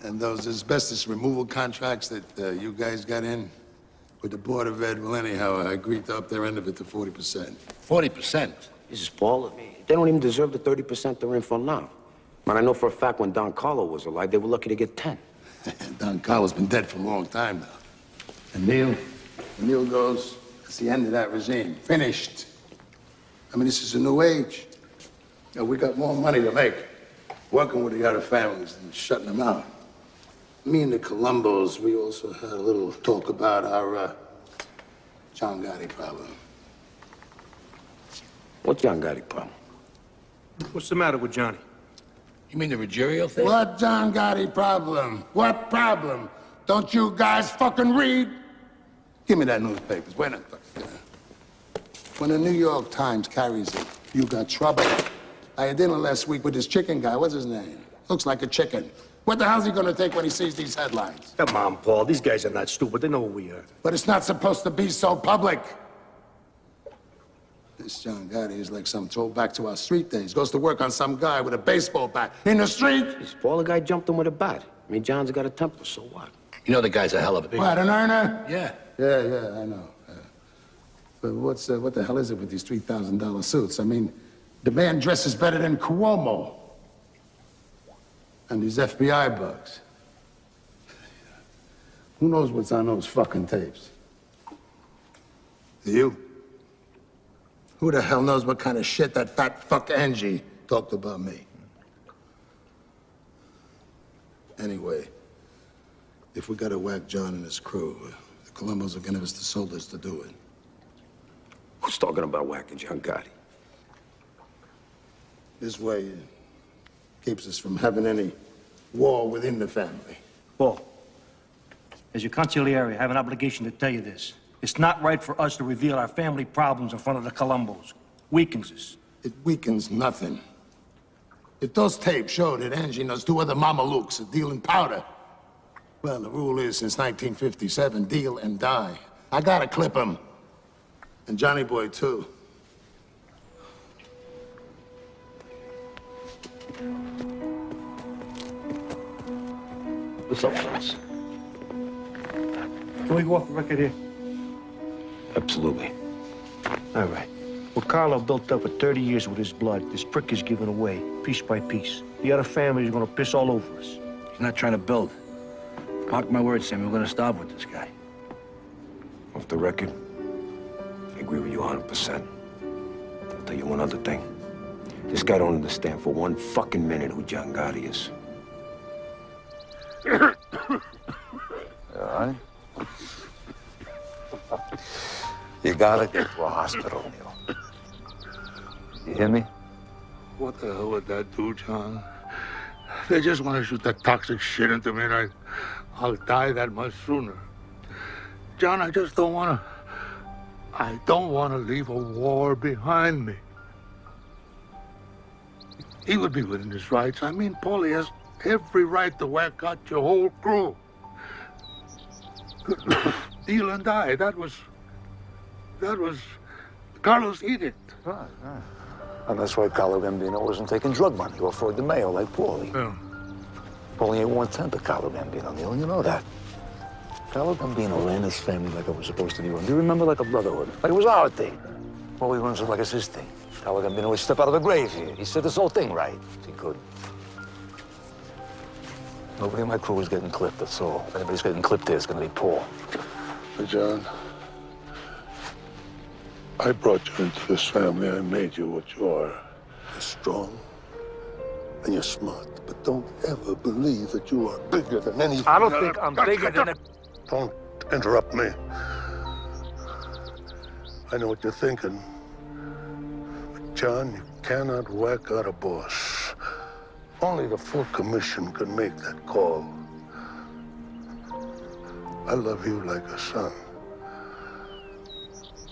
and those asbestos removal contracts that you guys got in with the Board of Ed. Well, anyhow, I agreed to up their end of it to 40%. 40%? This is Paul. They don't even deserve the 30% they're in for now. Man, I know for a fact when Don Carlo was alive, they were lucky to get 10. Don Carlo's been dead for a long time now. And Neil goes, that's the end of that regime. Finished. I mean, this is a new age. You know, we got more money to make working with the other families than shutting them out. Me and the Colombos, we also had a little talk about our John Gotti problem. What John Gotti problem? What's the matter with Johnny? You mean the Ruggiero thing? What John Gotti problem? What problem? Don't you guys fucking read? Give me that newspaper. Wait a minute. When the New York Times carries it, you got trouble. I had dinner last week with this chicken guy. What's his name? Looks like a chicken. What the hell's he gonna take when he sees these headlines? Come on, Paul. These guys are not stupid. They know who we are. But it's not supposed to be so public. This John Gotti is like some throwback to our street days. Goes to work on some guy with a baseball bat in the street. This Paul, the guy jumped him with a bat. I mean, John's got a temper, so what? You know the guy's a hell of a big... What, an earner? Yeah. Yeah, I know. But what the hell is it with these $3,000 suits? I mean, the man dresses better than Cuomo. And these FBI bugs. Who knows what's on those fucking tapes? Do you? Who the hell knows what kind of shit that fat fuck Angie talked about me? Anyway, if we gotta whack John and his crew, the Colombos are gonna give us the soldiers to do it. Who's talking about whacking John Gotti? This way it keeps us from having any war within the family. Paul, as your consigliere, I have an obligation to tell you this. It's not right for us to reveal our family problems in front of the Colombos. Weakens us. It weakens nothing. If those tapes show that Angie knows 2 other Mamalukes are dealing powder, well, the rule is since 1957, deal and die. I gotta clip him. And Johnny Boy, too. What's up, fellas? Can we go off the record here? Absolutely. All right. What Carlo built up for 30 years with his blood, this prick is giving away, piece by piece. The other families are gonna piss all over us. He's not trying to build. Mark my words, Sammy, we're gonna starve with this guy. Off the record, I agree with you 100%. I'll tell you one other thing. This guy don't understand for one fucking minute who John Gotti is. You all right? You gotta get to a hospital, Neil. You hear me? What the hell would that do, John? They just want to shoot that toxic shit into me, and I'll die that much sooner. John, I just don't want to... I don't want to leave a war behind me. He would be within his rights. I mean, Paulie has every right to whack out your whole crew. Deal and die. That was Carlos edict. Right. And that's why Carlo Gambino wasn't taking drug money or Floyd DeMeo like Paulie. Yeah. Paulie ain't one-tenth of Carlo Gambino, Neil, and you know that. Carlo Gambino ran his family like it was supposed to be run. Do you remember, like a brotherhood? Like it was our thing. Paulie runs it like it's his thing. Carlo Gambino would step out of the grave here. He said this whole thing right. He could. Nobody in my crew is getting clipped, that's all. If anybody's getting clipped there, it's gonna be Paul. But John, I brought you into this family. I made you what you are. You're strong and you're smart, but don't ever believe that you are bigger than anything. I don't think I'm bigger than a... Don't interrupt me. I know what you're thinking. But John, you cannot whack out a boss. Only the full commission can make that call. I love you like a son.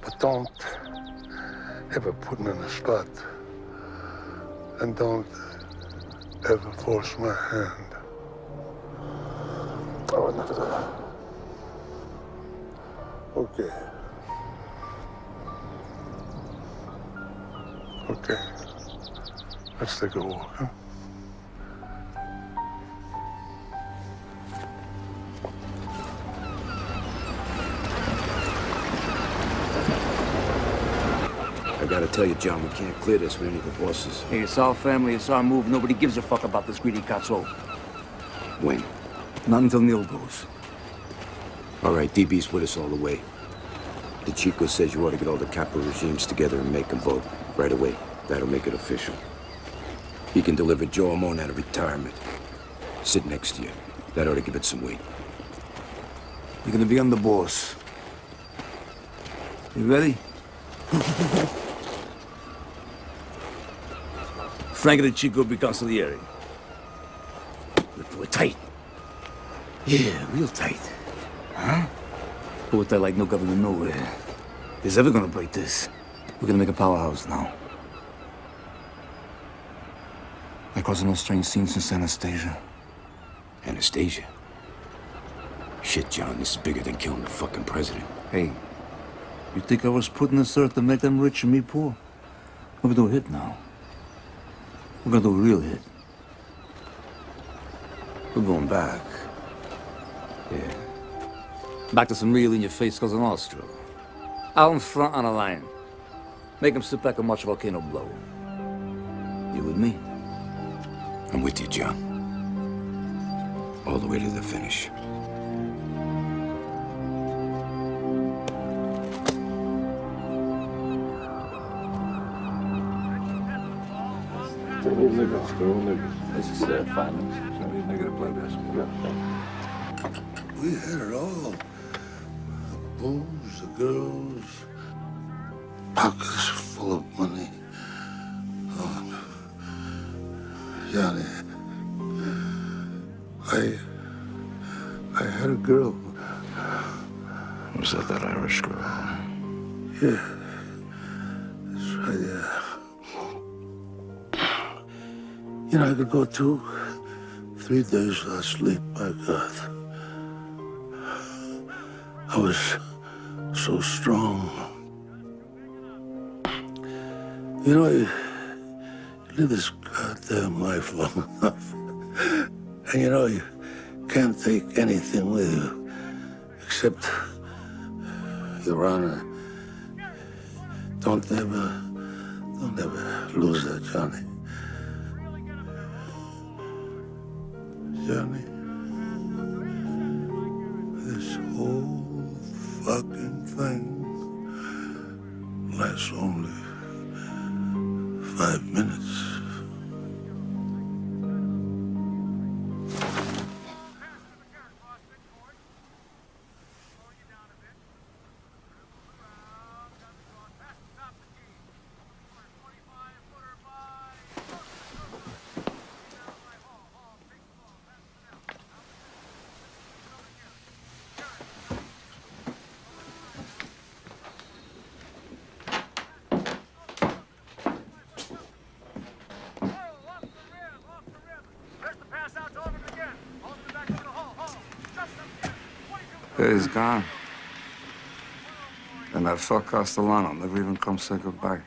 But don't ever put me in a spot. And don't ever force my hand. I would never do that. Okay. Okay. Let's take a walk, huh? I gotta tell you, John, we can't clear this with any of the bosses. Hey, it's our family, it's our move. Nobody gives a fuck about this greedy cazzo. When? Not until Neil goes. All right, DB's with us all the way. The Chico says you ought to get all the capo regimes together and make them vote right away. That'll make it official. He can deliver Joe Amon out of retirement. Sit next to you. That ought to give it some weight. You're gonna be the boss. You ready? Frank and the Chico be consigliere. We're tight. Yeah, real tight. Huh? But we're tight like no government nowhere. Is ever gonna break this? We're gonna make a powerhouse now. Like causing no strange scenes since Anastasia. Anastasia? Shit, John, this is bigger than killing the fucking president. Hey, you think I was put in this earth to make them rich and me poor? We're gonna do a hit now. We're gonna do a real hit. We're going back. Yeah. Back to some real in-your-face Cousin Austria. Out in front on a line. Make them sit back and watch a volcano blow. You with me? I'm with you, John. All the way to the finish. This is finance. Somebody's nigga to play basketball. We had it all. The booze, the girls, pockets full of money. Oh, Johnny, I had a girl. Was that Irish girl? Yeah, that's right, yeah. You know, I could go 2, 3 days without sleep, my God. I was so strong. You know, you live this goddamn life long enough. And you know, you can't take anything with you except your honor. Don't ever lose that, Johnny. Johnny, this whole fucking thing lasts only 5 minutes. Yeah, he's gone. And that fuck Castellano never even come say goodbye.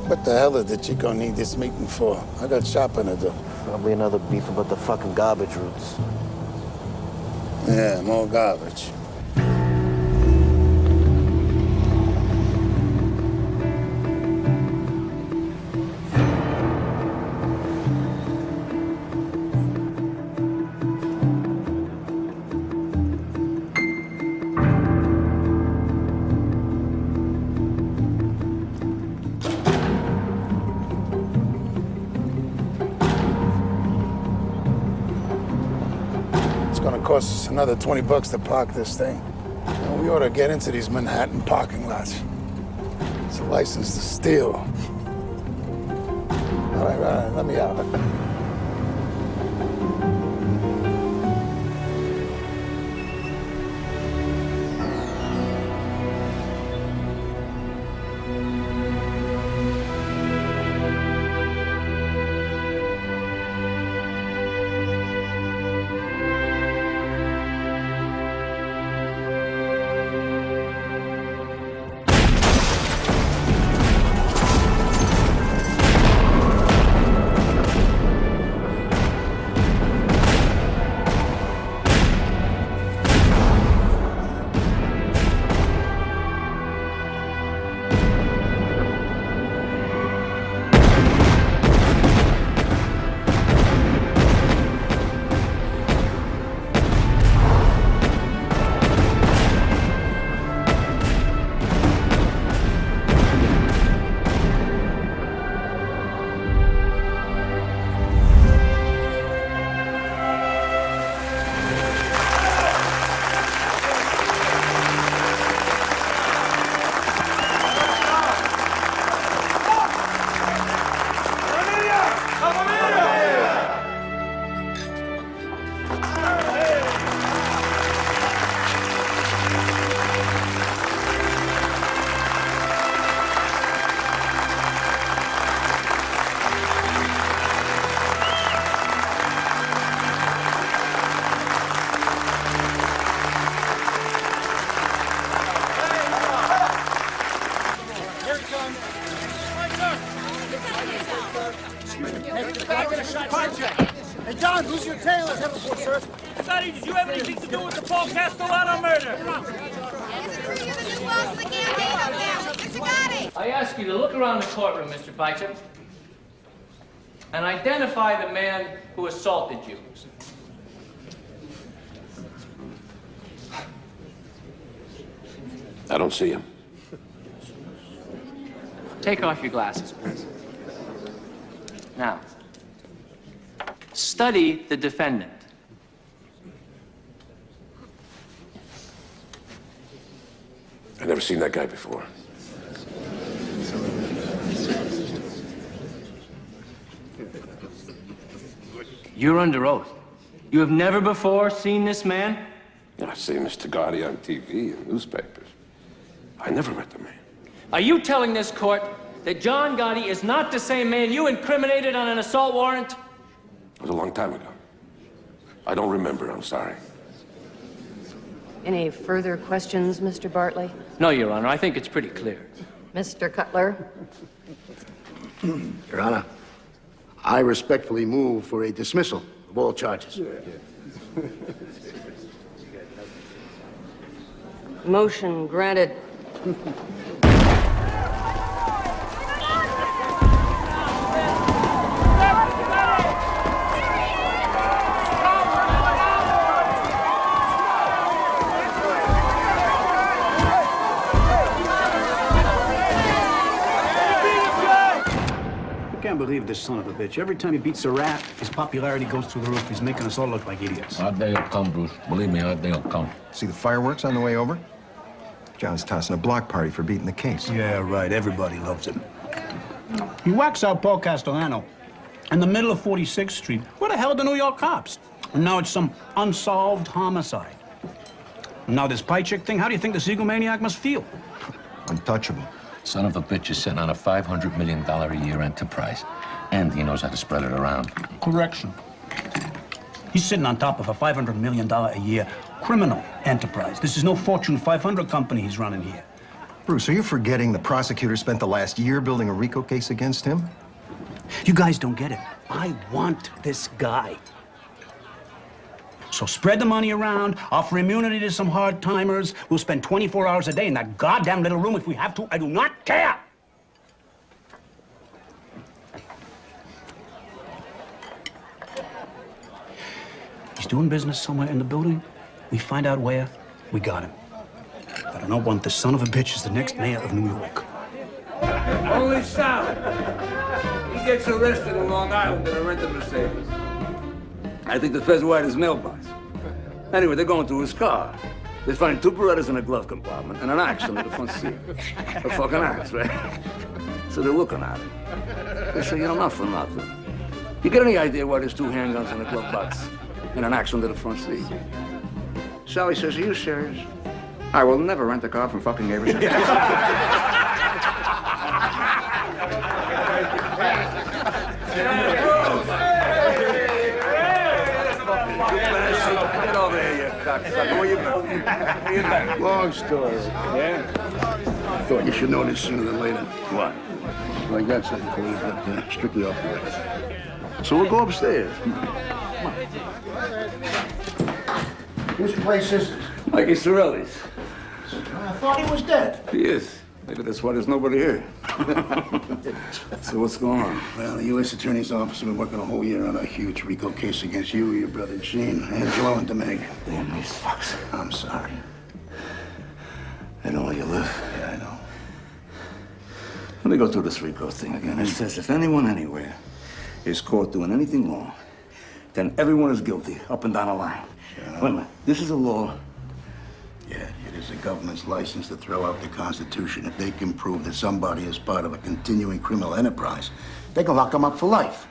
What the hell did the Chico need this meeting for? I got shopping to do. Probably another beef about the fucking garbage routes. Yeah, more garbage. Cost us another $20 to park this thing. You know, we ought to get into these Manhattan parking lots. It's a license to steal. All right, let me out. Hey, John, who's your tail? Let's have a report, sir. Sonny, did you have anything to do with the Paul Castellano murder? I ask you to look around the courtroom, Mr. Pajcik, and identify the man who assaulted you. I don't see him. Take off your glasses, please. Now, Study the defendant. I've never seen that guy before. You're under oath. You have never before seen this man? Yeah, I've seen Mr. Gotti on TV and newspapers. I never met the man. Are you telling this court that John Gotti is not the same man you incriminated on an assault warrant? It was a long time ago. I don't remember, I'm sorry. Any further questions, Mr. Bartley? No, Your Honor. I think it's pretty clear. Mr. Cutler? Your Honor, I respectfully move for a dismissal of all charges. Motion granted. I can't believe this son of a bitch. Every time he beats a rat, his popularity goes through the roof. He's making us all look like idiots. Our day will come, Bruce. Believe me, our day will come. See the fireworks on the way over? John's tossing a block party for beating the case. Yeah, right. Everybody loves him. He whacks out Paul Castellano in the middle of 46th Street. Where the hell are the New York cops? And now it's some unsolved homicide. And now this pie chick thing, how do you think the egomaniac must feel? Untouchable. Son of a bitch is sitting on a $500 million a year enterprise, and he knows how to spread it around. Correction. He's sitting on top of a $500 million a year criminal enterprise. This is no Fortune 500 company he's running here. Bruce, are you forgetting the prosecutor spent the last year building a RICO case against him? You guys don't get it. I want this guy. So spread the money around, offer immunity to some hard-timers. We'll spend 24 hours a day in that goddamn little room if we have to. I do not care! He's doing business somewhere in the building. We find out where, we got him. But I don't want the son of a bitch as the next mayor of New York. Holy Sal! He gets arrested in Long Island in a rented Mercedes. I think the feds wired his mailbox. Anyway, they're going through his car. They find 2 Berettas in a glove compartment and an axe under the front seat. A fucking axe, right? So they're looking at it. They say, you know, not for nothing. You get any idea why there's 2 handguns in a glove box and an axe under the front seat? Sally says, are you serious? I will never rent a car from fucking Averson. Get over here, you cocksucker. Where you going? Long story. Yeah? I thought you should know this sooner than later. What? Well, I got something for you, but strictly off the record. So we'll go upstairs. Whose place is this? Mikey Sorelli's. I thought he was dead. He is. Maybe that's why there's nobody here. So what's going on? Well, the U.S. Attorney's Office has been working a whole year on a huge RICO case against you, your brother Gene, and Joe and Meg. Damn these fucks. I'm sorry. They know where you live. Yeah, I know. Let me go through this RICO thing again. It says if anyone anywhere is caught doing anything wrong, then everyone is guilty, up and down the line. Wait a minute. This is a law. Yeah, it is the government's license to throw out the Constitution. If they can prove that somebody is part of a continuing criminal enterprise, they can lock them up for life.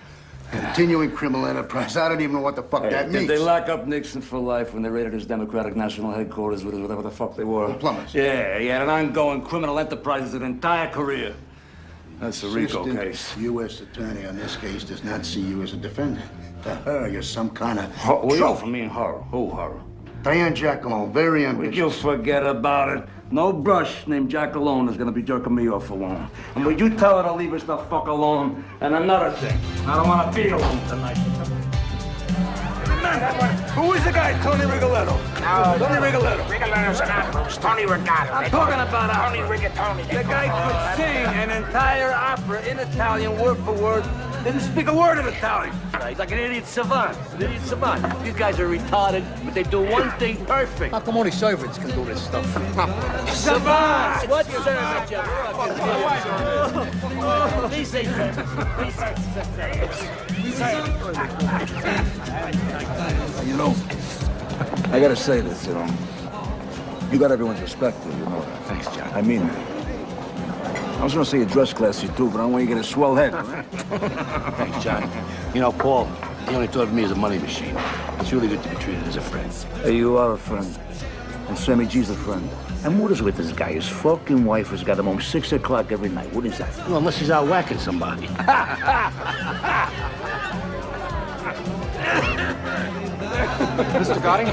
Continuing criminal enterprise. I don't even know what the fuck that means. Did they lock up Nixon for life when they raided his Democratic National Headquarters with whatever the fuck they were? The plumbers. Yeah, an ongoing criminal enterprise his entire career. That's a RICO Assistant case. U.S. Attorney on this case does not see you as a defendant. To her, you're some kind of Trophy. Me and her. Who her? Diane Giacomo, very ambitious. Would you forget about it? No brush named Jack alone is gonna be jerking me off for long. And would you tell her to leave us the fuck alone? And another thing, I don't wanna be alone tonight. Who is the guy, Tony Rigoletto? No, Tony Rigoletto. Rigoletto's an opera. It's Tony Rigato. I'm talking about Tony opera. Rigatoni. The guy could sing an entire opera in Italian, word for word. Didn't speak a word of Italian. He's like an idiot savant. These guys are retarded, but they do one thing perfect. How come only servants can do this stuff? Savants! What servants? These safe, man. Be safe. You know, I gotta say this, you know. You got everyone's respect, you know that. Thanks, John. I mean that. I was gonna say you dress classy too, but I don't want you to get a swell head. Right? Thanks, John. You know, Paul, he only thought of me as a money machine. It's really good to be treated as a friend. Hey, you are a friend. And Sammy G's a friend. And what is with this guy? His fucking wife has got him home 6 o'clock every night. What is that? Well, unless he's out whacking somebody. Mr. Gotti?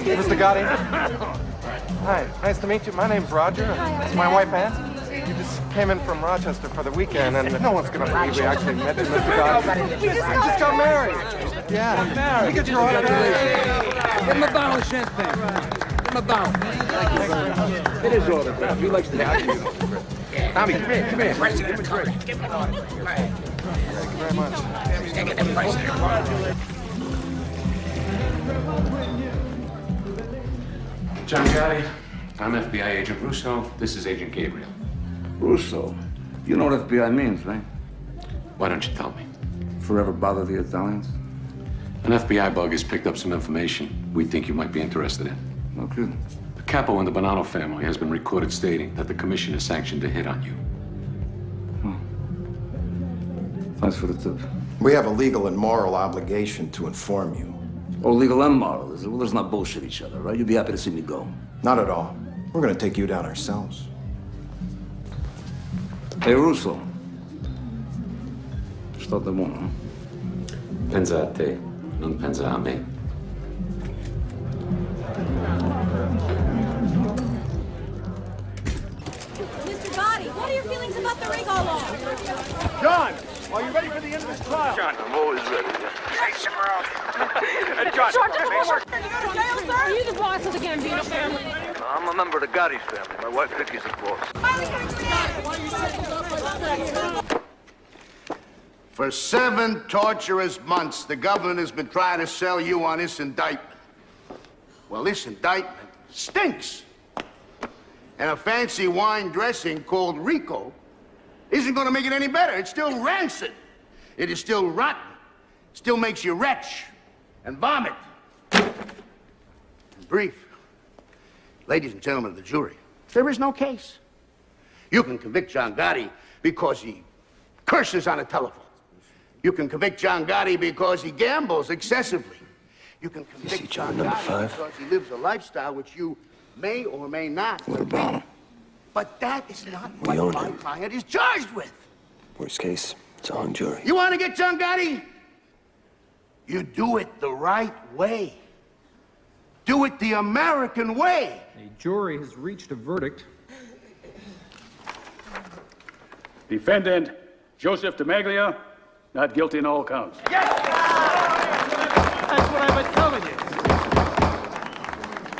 Mr. Gotti? Hi, nice to meet you. My name's Roger. It's my wife, Ann. You just came in from Rochester for the weekend, and no one's gonna believe we actually met you, Mr. Gotti. We just got married. Yeah, married. You get your autograph. Give him a bottle of champagne. Give him a bottle. Thank you very much. It is autograph. He likes to have you. Tommy, come here, come here. Give him a drink. Thank you very much. John Gotti, I'm FBI Agent Russo. This is Agent Gabriel. Russo. You know what FBI means, right? Why don't you tell me? Forever bother the Italians? An FBI bug has picked up some information we think you might be interested in. No kidding. The capo in the Bonanno family has been recorded stating that the commission has sanctioned a hit on you. Thanks for the tip. We have a legal and moral obligation to inform you. Oh, legal and moral, is it? Well, let's not bullshit each other, right? You'd be happy to see me go. Not at all. We're gonna take you down ourselves. Hey, Russo. Sto da buono, no? Pensa a te, non pensa a me. Mr. Gotti, what are your feelings about the Rico law? John, are you ready for the end of this trial? John, I'm always ready. Chase him around. John, Are you the boss of the Gambino family? I'm a member of the Gotti family. My wife Vicky's the boss. For 7 torturous months, the government has been trying to sell you on this indictment. Well, this indictment stinks. And a fancy wine dressing called Rico isn't going to make it any better. It's still rancid. It is still rotten. It still makes you retch and vomit. In brief, ladies and gentlemen of the jury, there is no case. You can convict John Gotti because he curses on the telephone. You can convict John Gotti because he gambles excessively. You can convict John Gotti because he lives a lifestyle which you may or may not. What about him? But that is not We own what my him. client is charged with. Worst case, it's a hung jury. You want to get John Gotti? You do it the right way. Do it the American way. A jury has reached a verdict. Defendant Joseph DeMaglia, not guilty in all counts. That's what I've been telling you.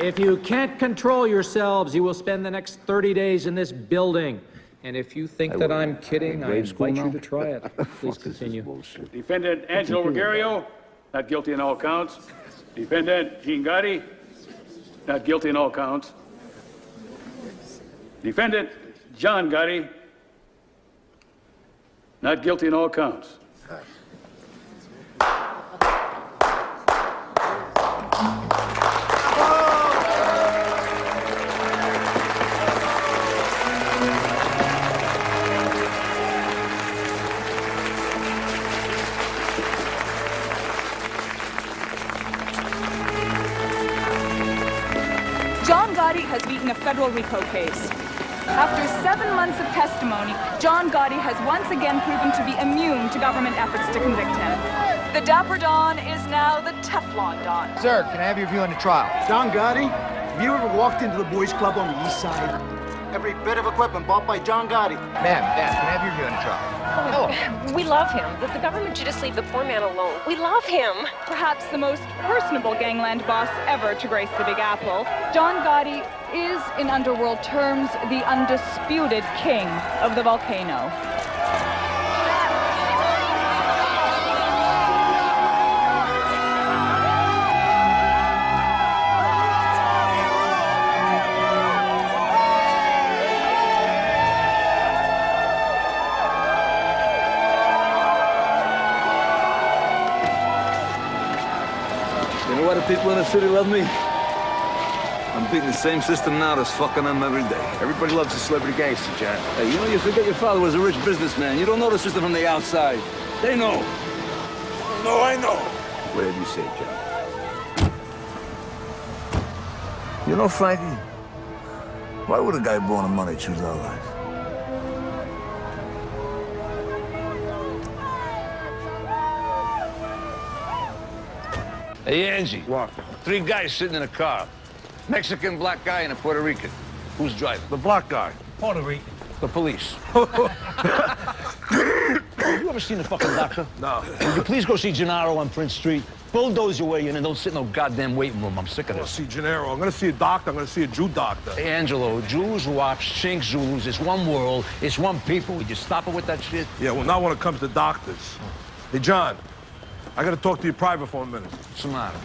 If you can't control yourselves, you will spend the next 30 days in this building. And if you think that I'm kidding, I invite you to try it. Please continue. Defendant Angelo Ruggiero, not guilty in all counts. Defendant Gene Gotti, not guilty in all counts. Defendant John Gotti, not guilty in all counts. John Gotti has beaten a federal RICO case. After 7 months of testimony, John Gotti has once again proven to be immune to government efforts to convict him. The Dapper Don is now the Teflon Don. Sir, can I have your view on the trial? John Gotti, have you ever walked into the boys' club on the east side? Every bit of equipment bought by John Gotti. Ma'am, can I have your view on the trial? We love him. The government should just leave the poor man alone. We love him. Perhaps the most personable gangland boss ever to grace the Big Apple, John Gotti is, in underworld terms, the undisputed king of the volcano. people in the city love me. I'm beating the same system now that's fucking them every day. Everybody loves a celebrity gangster, John. Hey, you know, you forget your father was a rich businessman. You don't know the system from the outside. They know. No, I know. Whatever you say, John. You know, Frankie, why would a guy born in money choose our life? Hey, Angie. What? 3 guys sitting in a car. Mexican, black guy, and a Puerto Rican. Who's driving? The black guy. Puerto Rican. The police. You ever seen the fucking doctor? No. Would you please go see Gennaro on Prince Street? Bulldoze your way in and don't sit in no goddamn waiting room. I'm sick of I'm gonna this. see Gennaro. I'm gonna see a doctor. I'm gonna see a Jew doctor. Hey, Angelo, Jews, Wops, Chinks, Zulus, it's one world, it's one people. Would you stop it with that shit? Yeah, well, not when it comes to doctors. Hey, John, I gotta talk to you private for a minute. What's the matter?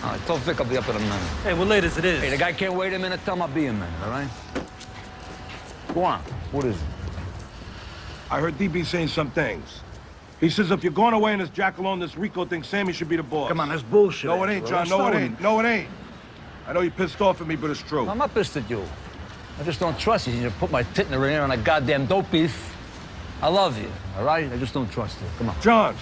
All right, tell Vic I'll be up in a minute. Hey, we're late as it is. Hey, the guy can't wait a minute. Tell him I'll be a minute, all right? Go on. What is it? I heard DB saying some things. He says if you're going away in this Jackalone, this Rico thing, Sammy should be the boss. Come on, that's bullshit. No, it ain't, John. No, it ain't. No, it ain't. I know you're pissed off at me, but it's true. I'm not pissed at you. I just don't trust you. You put my tit in the ring on a goddamn dope beef. I love you, all right? I just don't trust you. Come on. John,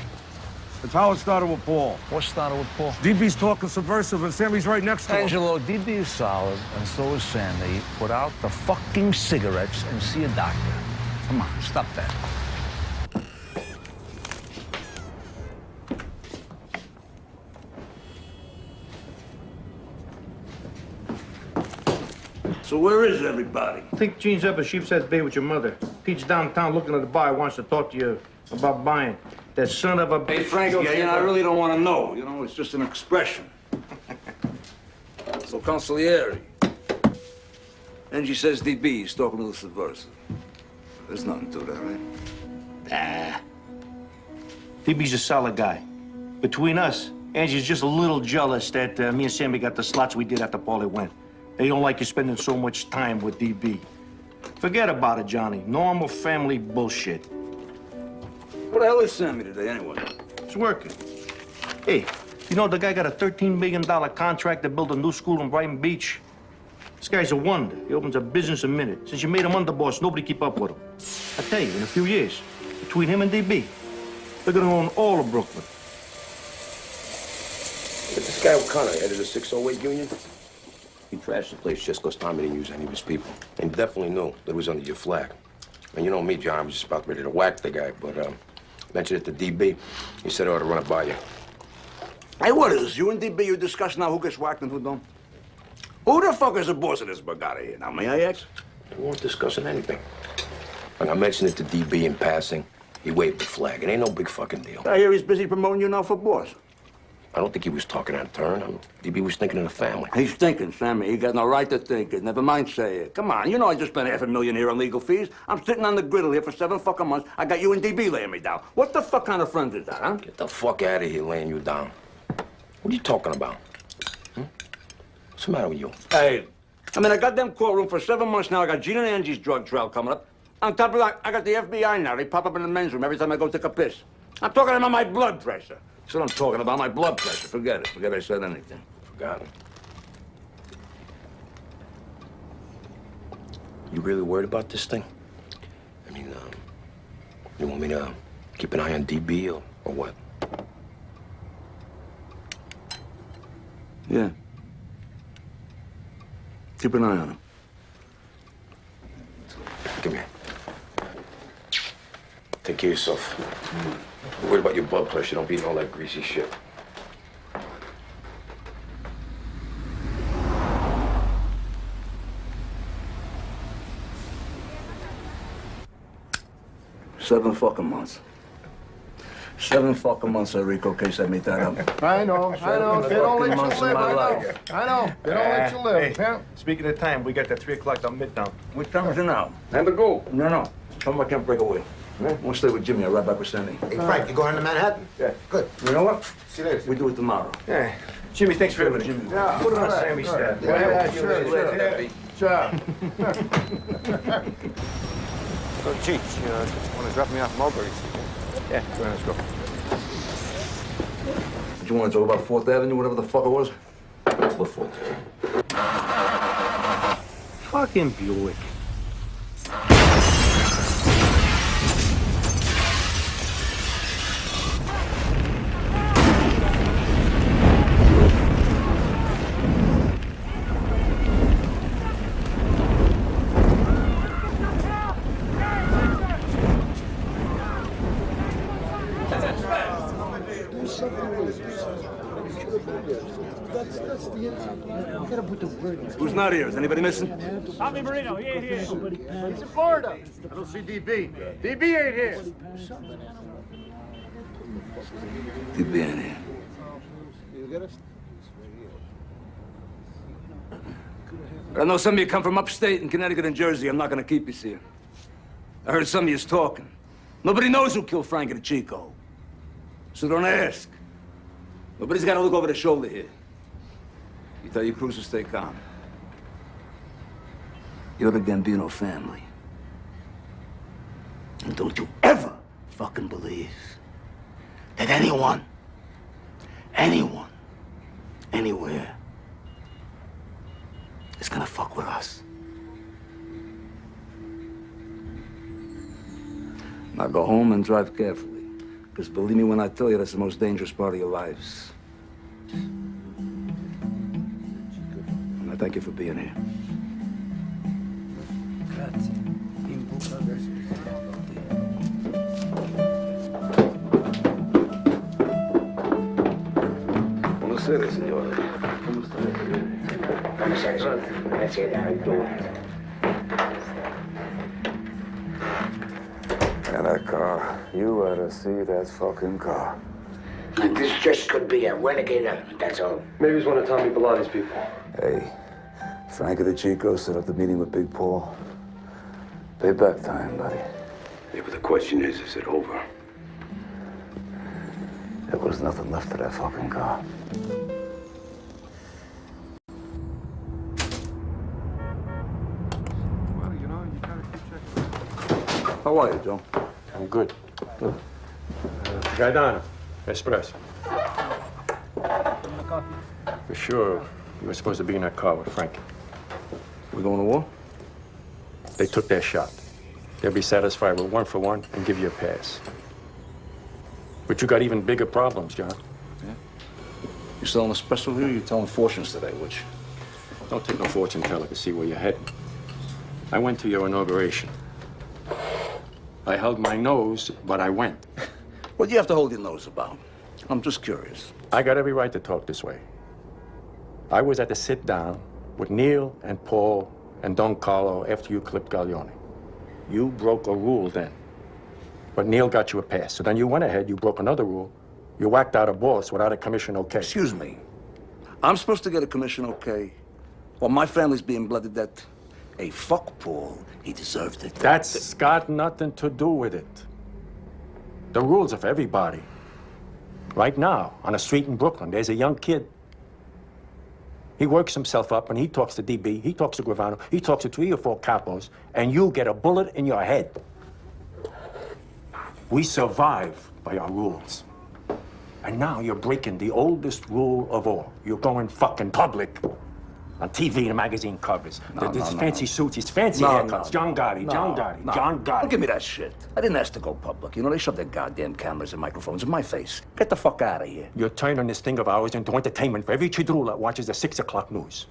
it's how it started with Paul. What started with Paul? DB's talking subversive, and Sammy's right next to him. Angelo, DB is solid, and so is Sammy. Put out the fucking cigarettes and see a doctor. Come on, stop that. So where is everybody? I think Gene's up at Sheepshead Bay with your mother. Pete's downtown looking at the bar. Wants to talk to you about buying. That son of a... Hey, Frank, I really don't want to know. You know, it's just an expression. So, consigliere. Angie says DB is talking to the subversive. There's nothing to that, right? Nah. DB's a solid guy. Between us, Angie's just a little jealous that me and Sammy got the slots we did after Paulie went. They don't like you spending so much time with DB. Forget about it, Johnny. Normal family bullshit. What the hell is Sammy today, anyway? It's working. Hey, you know the guy got a $13 million contract to build a new school in Brighton Beach? This guy's a wonder. He opens a business a minute. Since you made him underboss, nobody keep up with him. I tell you, in a few years, between him and DB, they're gonna own all of Brooklyn. But this guy O'Connor headed a 608 union. He trashed the place just because Tommy didn't use any of his people. And definitely knew that it was under your flag. And you know me, John, I was just about ready to whack the guy, but mentioned it to DB. He said I ought to run it by you. Hey, what is this? You and DB, you discuss now who gets whacked and who don't? Who the fuck is the boss of this Bugatti here? Now, may I ask? We weren't discussing anything. When I mentioned it to DB in passing, he waved the flag. It ain't no big fucking deal. I hear he's busy promoting you now for boss. I don't think he was talking out of turn. DB was thinking of the family. He's thinking, Sammy. He got no right to think it. Never mind say it. Come on, you know I just spent $500,000 here on legal fees. I'm sitting on the griddle here for 7 fucking months. I got you and DB laying me down. What the fuck kind of friend is that, huh? Get the fuck out of here laying you down. What are you talking about? What's the matter with you? Hey, I'm in a goddamn courtroom for 7 months now. I got Gene and Angie's drug trial coming up. On top of that, I got the FBI now. They pop up in the men's room every time I go take a piss. I'm talking about my blood pressure. That's what I'm talking about, my blood pressure. Forget it. Forget I said anything. Forgotten. You really worried about this thing? I mean, you want me to keep an eye on DB or what? Yeah. Keep an eye on him. Come here. Take care of yourself. Don't worry about your blood pressure. Don't be eating all that greasy shit. Seven fucking months. 7 fucking months, Rico, case I made that up. I know. They don't let you Months of live. my I life. know. I know. They don't let you live. Hey, Yeah. speaking of time, we got that 3 o'clock on Midtown. What time is it now? Time to go. No. Tell him I can't break away. I want to stay with Jimmy. I'll ride back with Sandy. Hey, Frank, you going to Manhattan? Yeah. Good. You know what? See you later. We do it tomorrow. Yeah. Jimmy, thanks for everything. Jimmy. Yeah. Put it on Sammy's tab. Yeah, sure. So, Chief, you want to drop me off Mulberry? Yeah, go ahead, let's go. Did you want to talk about 4th Avenue, whatever the fuck it was? What 4th Avenue? Fucking Buick. Who's not here? Is anybody missing? Tommy Marino, he ain't here. He's in Florida. I don't see DB. DB ain't here. DB ain't here. I know some of you come from upstate in Connecticut and Jersey. I'm not gonna keep you here. I heard some of you's talking. Nobody knows who killed Frankie the Chico. So don't ask. Nobody's got to look over their shoulder here. You tell your crews to stay calm. You're the Gambino family. And don't you ever fucking believe that anyone, anywhere, is gonna fuck with us. Now go home and drive carefully. Because believe me when I tell you, that's the most dangerous part of your lives. And I thank you for being here. Buonasera, signore. And that car, you ought to see that fucking car. And this just could be a renegade element, that's all. Maybe he's one of Tommy Bellatti's people. Hey, Frankie the Chico set up the meeting with Big Paul. Payback time, buddy. Yeah, but the question is it over? There was nothing left of that fucking car. Well, you know, you gotta keep checking. How are you, Joe? I'm good. Gaetano, espresso. For sure, you were supposed to be in that car with Frankie. We going to war? They took their shot. They'll be satisfied with 1 for 1 and give you a pass. But you got even bigger problems, John. Yeah? You selling espresso here or you telling fortunes today, which? Don't take no fortune teller to see where you're heading. I went to your inauguration. I held my nose, but I went. What do you have to hold your nose about? I'm just curious. I got every right to talk this way. I was at the sit down with Neil and Paul and Don Carlo after you clipped Gaglione. You broke a rule then. But Neil got you a pass. So then you went ahead, you broke another rule. You whacked out a boss without a commission okay. Excuse me. I'm supposed to get a commission okay? Well, my family's being blooded that. Hey, fuck Paul. He deserved it. That's got nothing to do with it. The rules are for everybody. Right now, on a street in Brooklyn, there's a young kid. He works himself up and he talks to DB, he talks to Gravano, he talks to 3 or 4 capos, and you get a bullet in your head. We survive by our rules. And now you're breaking the oldest rule of all. You're going fucking public. On TV and magazine covers. This fancy suits, these fancy haircuts. John Gotti, John Gotti. Don't give me that shit. I didn't ask to go public. You know, they shove their goddamn cameras and microphones in my face. Get the fuck out of here. You're turning this thing of ours into entertainment for every chidrula that watches the 6 o'clock news.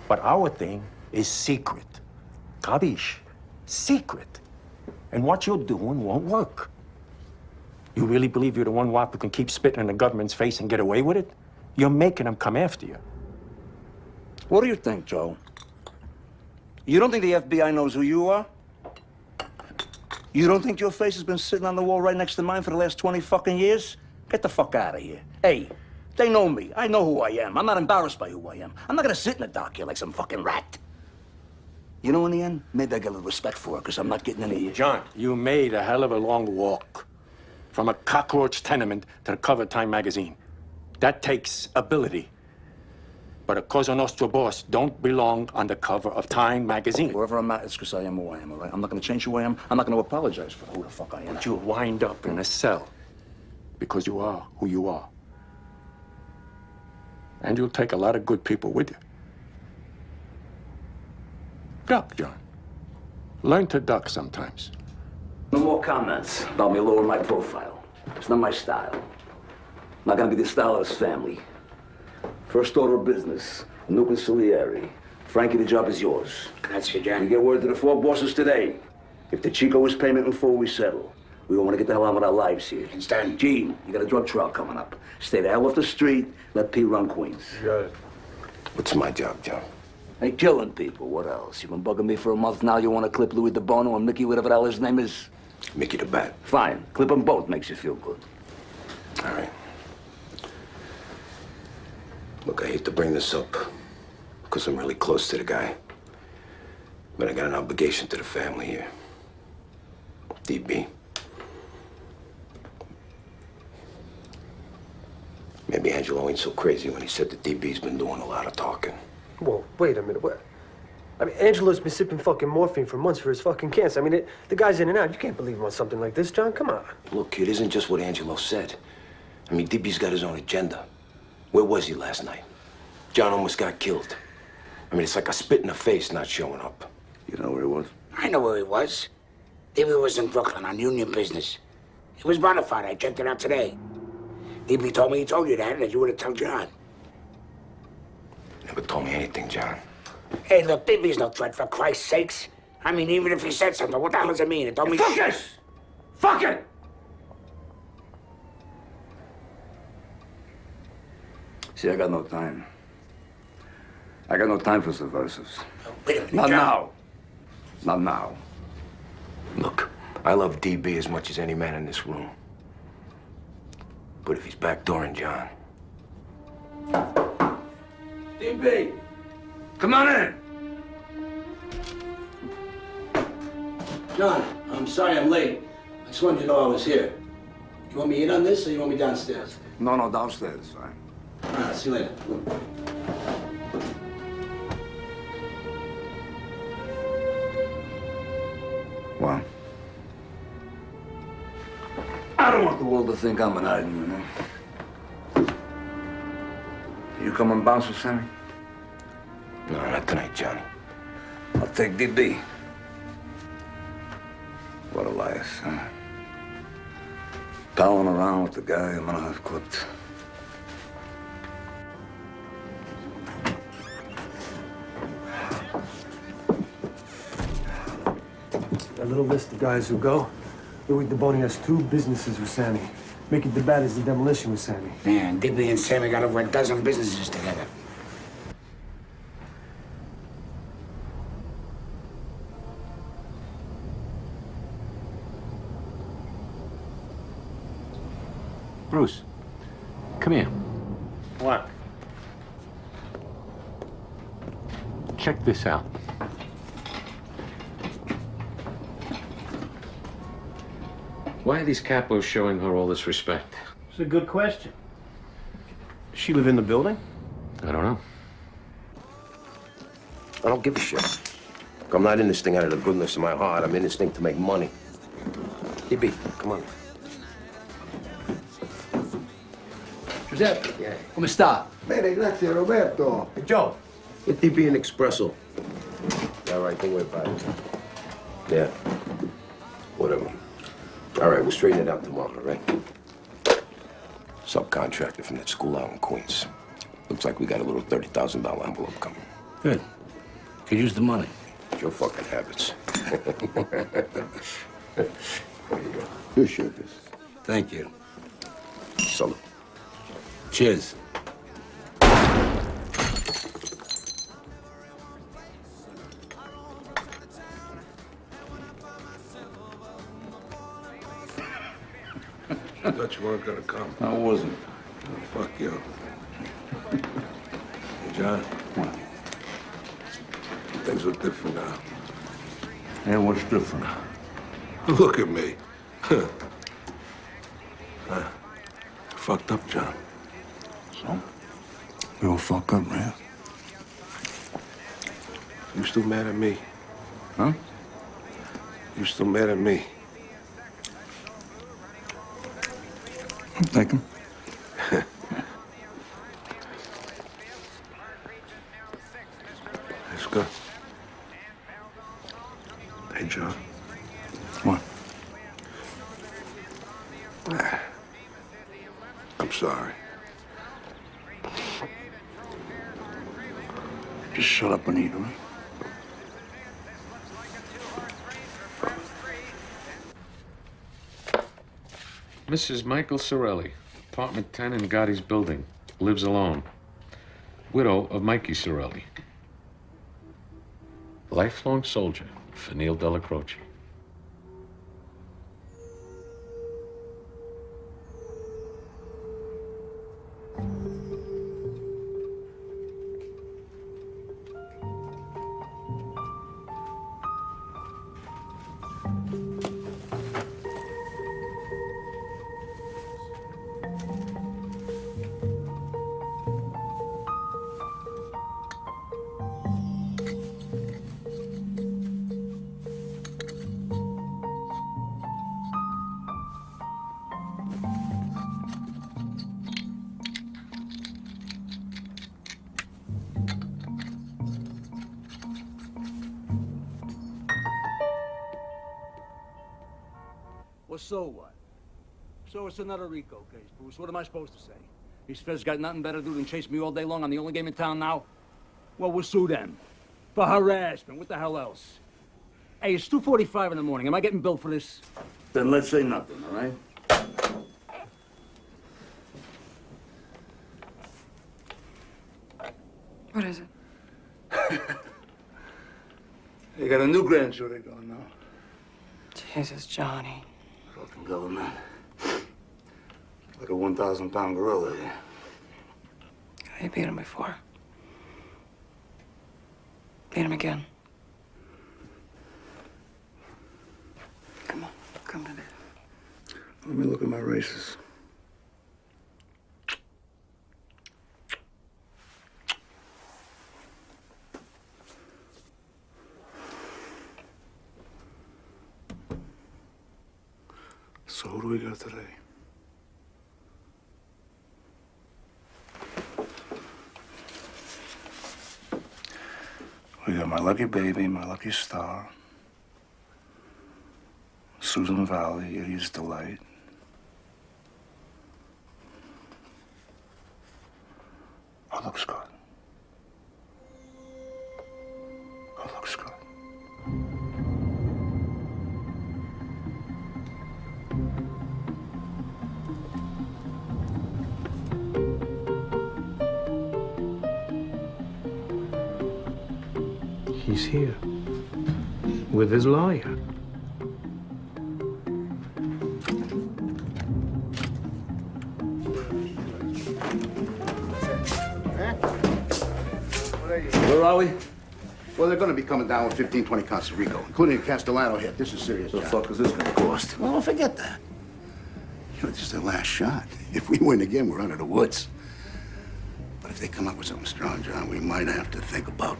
But our thing is secret. Kabish? Secret. And what you're doing won't work. You really believe you're the one wop who can keep spitting in the government's face and get away with it? You're making them come after you. What do you think, Joe? You don't think the FBI knows who you are? You don't think your face has been sitting on the wall right next to mine for the last 20 fucking years? Get the fuck out of here. Hey, they know me. I know who I am. I'm not embarrassed by who I am. I'm not gonna sit in the dark here like some fucking rat. You know, in the end, maybe I get a little respect for it, because I'm not getting any of you. John, you made a hell of a long walk. From a cockroach tenement to the cover of Time magazine. That takes ability. But a Cosa Nostra boss don't belong on the cover of Time magazine. Wherever I'm at, it's because I am who I am, all right? I'm not going to change who I am. I'm not going to apologize for who the fuck I am. But you'll wind up in a cell because you are who you are. And you'll take a lot of good people with you. Duck, John. Learn to duck sometimes. No more comments about me lowering my profile. It's not my style. Not gonna be the style of this family. First order of business, a new consigliere. Frankie, the job is yours. That's your job. We get word to the four bosses today. If the Chico is payment in full, we settle. We don't want to get the hell on with our lives here. Understand? Gene, you got a drug trial coming up. Stay the hell off the street. Let P run Queens. Got it. What's my job, John? Hey, killing people. What else? You've been bugging me for a month now. You want to clip Louis DeBono and Mickey, whatever the hell his name is? Mickey the Bat. Fine. Clip them both. Makes you feel good. All right. Look, I hate to bring this up, because I'm really close to the guy. But I got an obligation to the family here. DB. Maybe Angelo ain't so crazy when he said that DB's been doing a lot of talking. Whoa, wait a minute. What? I mean, Angelo's been sipping fucking morphine for months for his fucking cancer. I mean, the guy's in and out. You can't believe him on something like this, John. Come on. Look, it isn't just what Angelo said. I mean, DB's got his own agenda. Where was he last night? John almost got killed. I mean, it's like a spit in the face not showing up. You know where he was? I know where he was. DB was in Brooklyn on union business. He was bona fide. I checked it out today. DB told me he told you that you would have told John. Never told me anything, John. Hey, look, DB's no threat, for Christ's sakes. I mean, even if he said something, what the hell does it mean? It don't mean Fuck this! Fuck it! See, I got no time. I got no time for subversives. Wait a minute, Not John. now. Not now. Look, I love DB as much as any man in this room. But if he's backdooring John... DB! Come on in! John, I'm sorry I'm late. I just wanted you to know I was here. You want me in on this, or you want me downstairs? No, downstairs, fine. All right, see you later. Well, I don't want the world to think I'm an item, you know? You come and bounce with Sammy? No, not tonight, Johnny. I'll take DB. What a life, huh? Palling around with the guy I'm gonna have clipped. A little list of guys who go. Louis DeBoni has 2 businesses with Sammy. Mickey the Bat is the demolition with Sammy. Man, DB and Sammy got over a dozen businesses together. Bruce, come here. What? Check this out. Why are these capos showing her all this respect? It's a good question. Does she live in the building? I don't know. I don't give a shit. Look, I'm not in this thing out of the goodness of my heart. I'm in this thing to make money. DB, come on. Giuseppe, come sta? Bene, grazie Roberto. Hey, Joe. Get DB an espresso. All right, don't worry about it. Yeah. Whatever. All right, we'll straighten it out tomorrow, all right? Subcontractor from that school out in Queens. Looks like we got a little $30,000 envelope coming. Good. Could use the money. It's your fucking habits. There you go. Your sugars. Thank you. Salute. Cheers. I thought you weren't gonna come. I wasn't. Oh, fuck you. Hey, John. Things are different now. Hey, what's different? Look at me. Fucked up, John. So? We all fuck up, man. You still mad at me? Huh? You still mad at me? I'm thinking. John. What? I'm sorry. Just shut up, Anita. Huh? Mrs. Michael Sorelli, apartment 10 in Gotti's building. Lives alone. Widow of Mikey Sorelli. Lifelong soldier for Neil Della Croce. Well, so what? So it's another RICO case, Bruce. What am I supposed to say? These feds got nothing better to do than chase me all day long. I'm the only game in town now. Well, we'll sue them. For harassment. What the hell else? Hey, it's 2:45 in the morning. Am I getting billed for this? Then let's say nothing, all right? What is it? You got a new grand jury going now. Jesus, Johnny. Fucking government. Like a 1,000-pound gorilla. You beat him before. Beat him again. Come on, come to me. Let me look at my races. So who do we got today? We got my lucky baby, my lucky star, Susan Valley, Idiot's Delight. Oh, looks good. Oh, looks good. He's here. With his lawyer. Where are we? Well, they're going to be coming down with 15, 20 counts of RICO, including a Castellano hit. This is serious. The fuck is this going to cost? Well, forget that. You know, this is their last shot. If we win again, we're under the woods. But if they come up with something strong, John, we might have to think about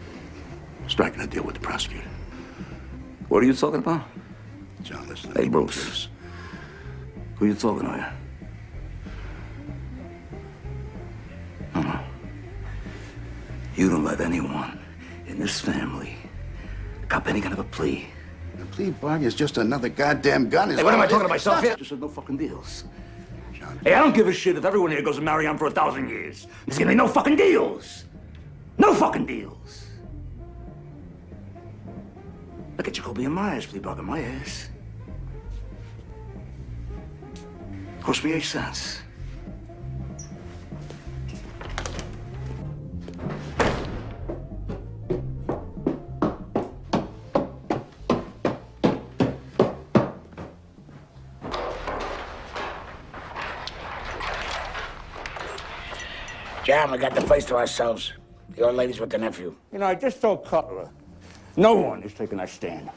striking a deal with the prosecutor. What are you talking about? John, listen to Hey, me, Bruce. please. Who you talking to here? No. You don't let anyone in this family cop any kind of a plea. The plea bargain is just another goddamn gun. Hey, what am I talking to myself here? Just said no fucking deals. John. Hey, I don't give a shit if everyone here goes to marry on for 1,000 years. There's gonna be no fucking deals. No fucking deals. Look at Jacoby and Myers plea bargain my ass. Cost me 8 cents. John, we got the place to ourselves. The old lady's with the nephew. You know, I just told Cutler, no one is taking that stand.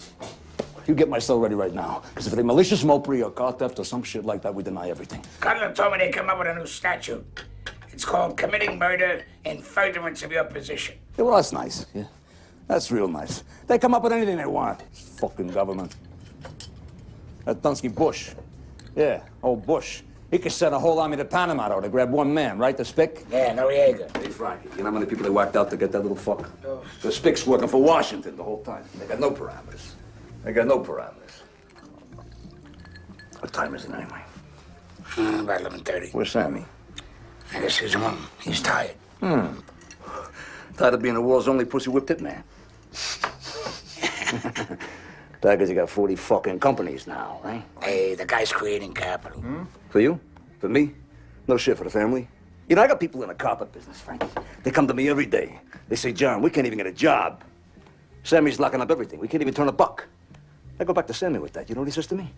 You get my cell ready right now, because if it's a malicious mopri or car theft or some shit like that, we deny everything. Cutler told me they come up with a new statute. It's called committing murder in furtherance of your position. Yeah, well, that's nice. Yeah, that's real nice. They come up with anything they want. It's fucking government. That Dunsky Bush. Yeah, old Bush. He could send a whole army to Panama to grab one man, right? The Spick? Yeah, Noriega. Hey, Frankie, you know how many people they whacked out to get that little fuck? The Spick's working for Washington the whole time. They got no parameters. I got no parameters. What time is it anyway? About 11:30. Where's Sammy? I guess he's home. He's tired. Tired of being the world's only pussy whipped hitman. Because you got 40 fucking companies now, right? Hey, the guy's creating capital. For you? For me? No shit for the family. You know, I got people in the carpet business, Frank. They come to me every day. They say, John, we can't even get a job. Sammy's locking up everything. We can't even turn a buck. I go back to Sammy with that. You know what he says to me?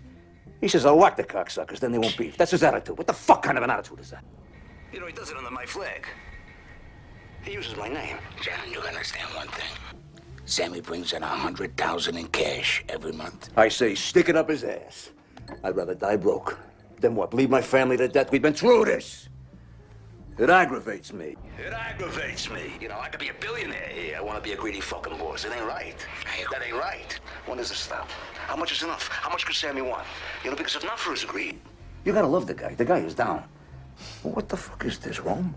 He says, I'll whack the cocksuckers, then they won't beef. That's his attitude. What the fuck kind of an attitude is that? You know, he does it under my flag. He uses my name. John, you understand one thing. Sammy brings in $100,000 in cash every month. I say, stick it up his ass. I'd rather die broke than what? Bleed my family to death? We've been through this. It aggravates me. It aggravates me. You know, I could be a billionaire here. I want to be a greedy fucking boss. It ain't right. That ain't right. When does it stop? How much is enough? How much could Sammy want? You know, because if not for his greed, you gotta love the guy. The guy is down. Well, what the fuck is this, Rome?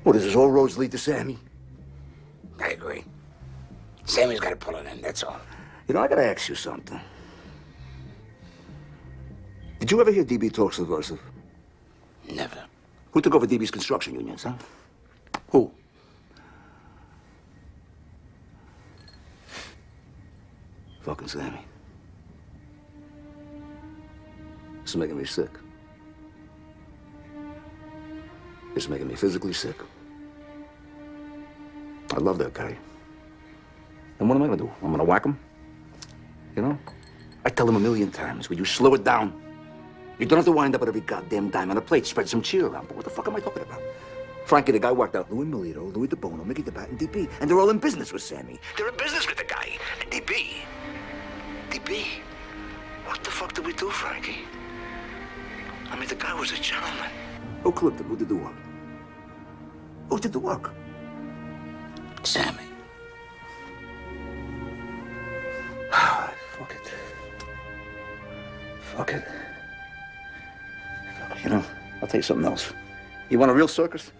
What is this? All roads lead to Sammy? I agree. Sammy's got to pull it in, that's all. You know, I gotta ask you something. Did you ever hear DB talk subversive? Never. Who took over DB's construction unions, huh? Who? Fucking Sammy. It's making me sick. It's making me physically sick. I love that guy. And what am I gonna do? I'm gonna whack him? You know? I tell him 1,000,000 times, will you slow it down? You don't have to wind up with every goddamn dime on a plate. Spread some cheer around. But what the fuck am I talking about? Frankie, the guy whacked out Louis Milito, Louis DeBono, Mickey DeBat, and DB. And they're all in business with Sammy. They're in business with the guy. And DB. What the fuck did we do, Frankie? I mean, the guy was a gentleman. Who clipped him? Who did the work? Who did the work? Sammy. Fuck it. Fuck it. You know, I'll tell you something else. You want a real circus?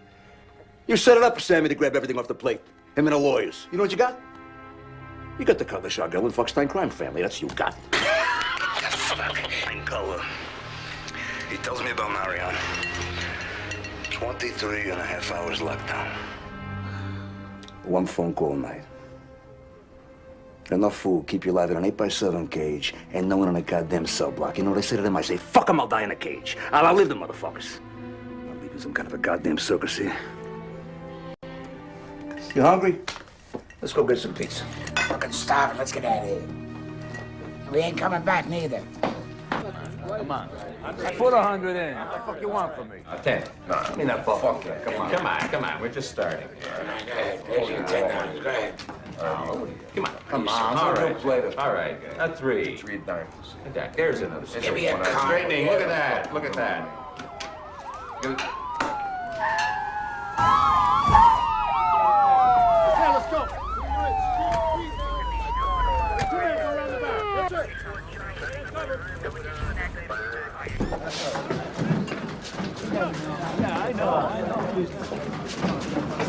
You set it up for Sammy to grab everything off the plate. Him and the lawyers. You know what you got? You got the Cutler Shargell and Foxstein crime family. That's what you got. He tells me about Marion. 23 and a half hours lockdown. One phone call a night. Enough food, keep you alive in an 8x7 cage, and no one in a goddamn cell block. You know what I say to them? I say, fuck them, I'll die in a cage. I'll outlive them, motherfuckers. I'll leave you some kind of a goddamn circus here. You hungry? Let's go get some pizza. Fucking starving. Let's get out of here. We ain't coming back neither. Come on. I put 100 in. What the fuck you want from me? 10. No, I mean that fuck. Come on. Come on. We're just starting. Go ahead. There's your $10. Go ahead. Come on. All right. A 3. 3 dimes. There's another. Give me a card. Straightening. Look at that. Look at that. Okay, let's go.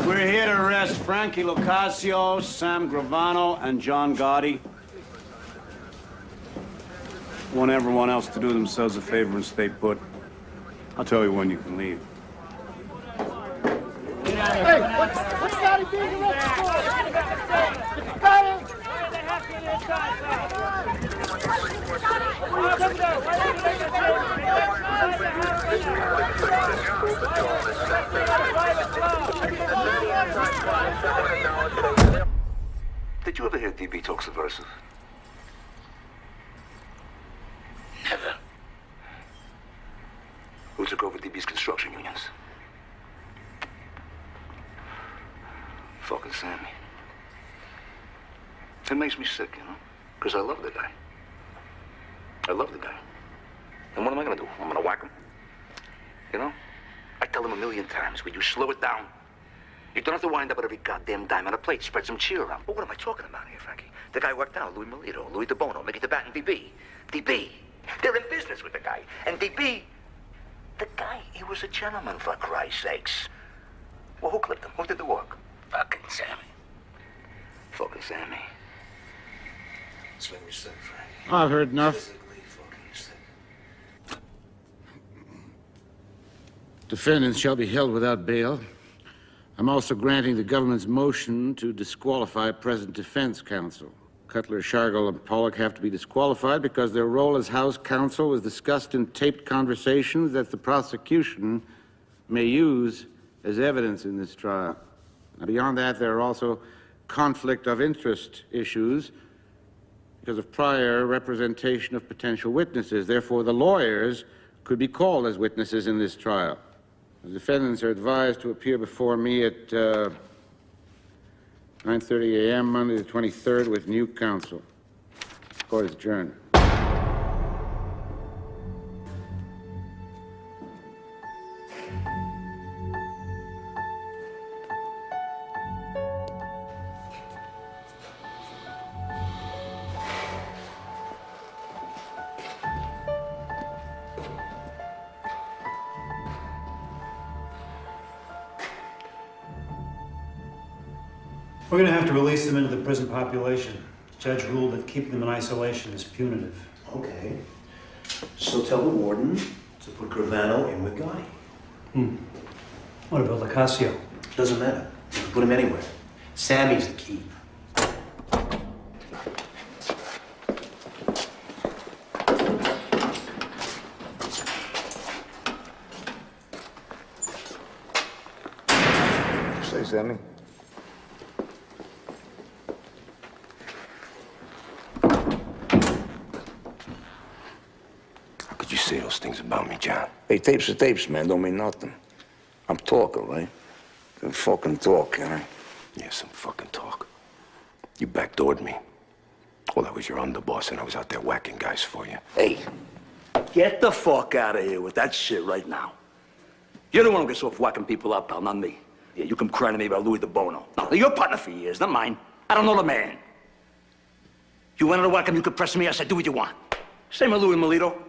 We're here to arrest Frankie Locascio, Sam Gravano, and John Gotti. Want everyone else to do themselves a favor and stay put. I'll tell you when you can leave. Hey, what's Gotti being arrested for? Gotti! Did you ever hear DB talk subversive? Never. Who took over DB's construction unions? Fucking Sammy. It makes me sick, you know? Because I love the guy. I love the guy. And what am I gonna do? I'm gonna whack him. You know? I tell him 1,000,000 times, will you slow it down? You don't have to wind up with every goddamn dime on a plate. Spread some cheer around. But what am I talking about here, Frankie? The guy worked out Louis Milito, Louis DeBono, Mickey DeBat, and DB. DB. They're in business with the guy. And DB, the guy, he was a gentleman, for Christ's sakes. Well, who clipped him? Who did the work? Fucking Sammy. Fucking Sammy. I've heard enough. Defendants shall be held without bail. I'm also granting the government's motion to disqualify present defense counsel. Cutler, Shargel, and Pollock have to be disqualified because their role as House counsel was discussed in taped conversations that the prosecution may use as evidence in this trial. Now, beyond that, there are also conflict of interest issues because of prior representation of potential witnesses. Therefore, the lawyers could be called as witnesses in this trial. The defendants are advised to appear before me at 9:30 a.m. Monday the 23rd with new counsel. Court is adjourned. We're going to have to release them into the prison population. The judge ruled that keeping them in isolation is punitive. Okay. So tell the warden to put Gravano in with Gotti. What about Lacasio? Doesn't matter. You can put him anywhere. Sammy's the key. Say, Sammy. How could you say those things about me, John? Hey, tapes are tapes, man. Don't mean nothing. I'm talking, right? Some fucking talk, you know? Yeah, some fucking talk. You backdoored me. Well, I was your underboss, and I was out there whacking guys for you. Hey, get the fuck out of here with that shit right now. You're the one who gets off whacking people up, pal, not me. Yeah, you come crying to me about Louis de Bono. No, you're a partner for years, not mine. I don't know the man. You wanted to whack him, you could press me, I said, do what you want. Same with Louis Melito.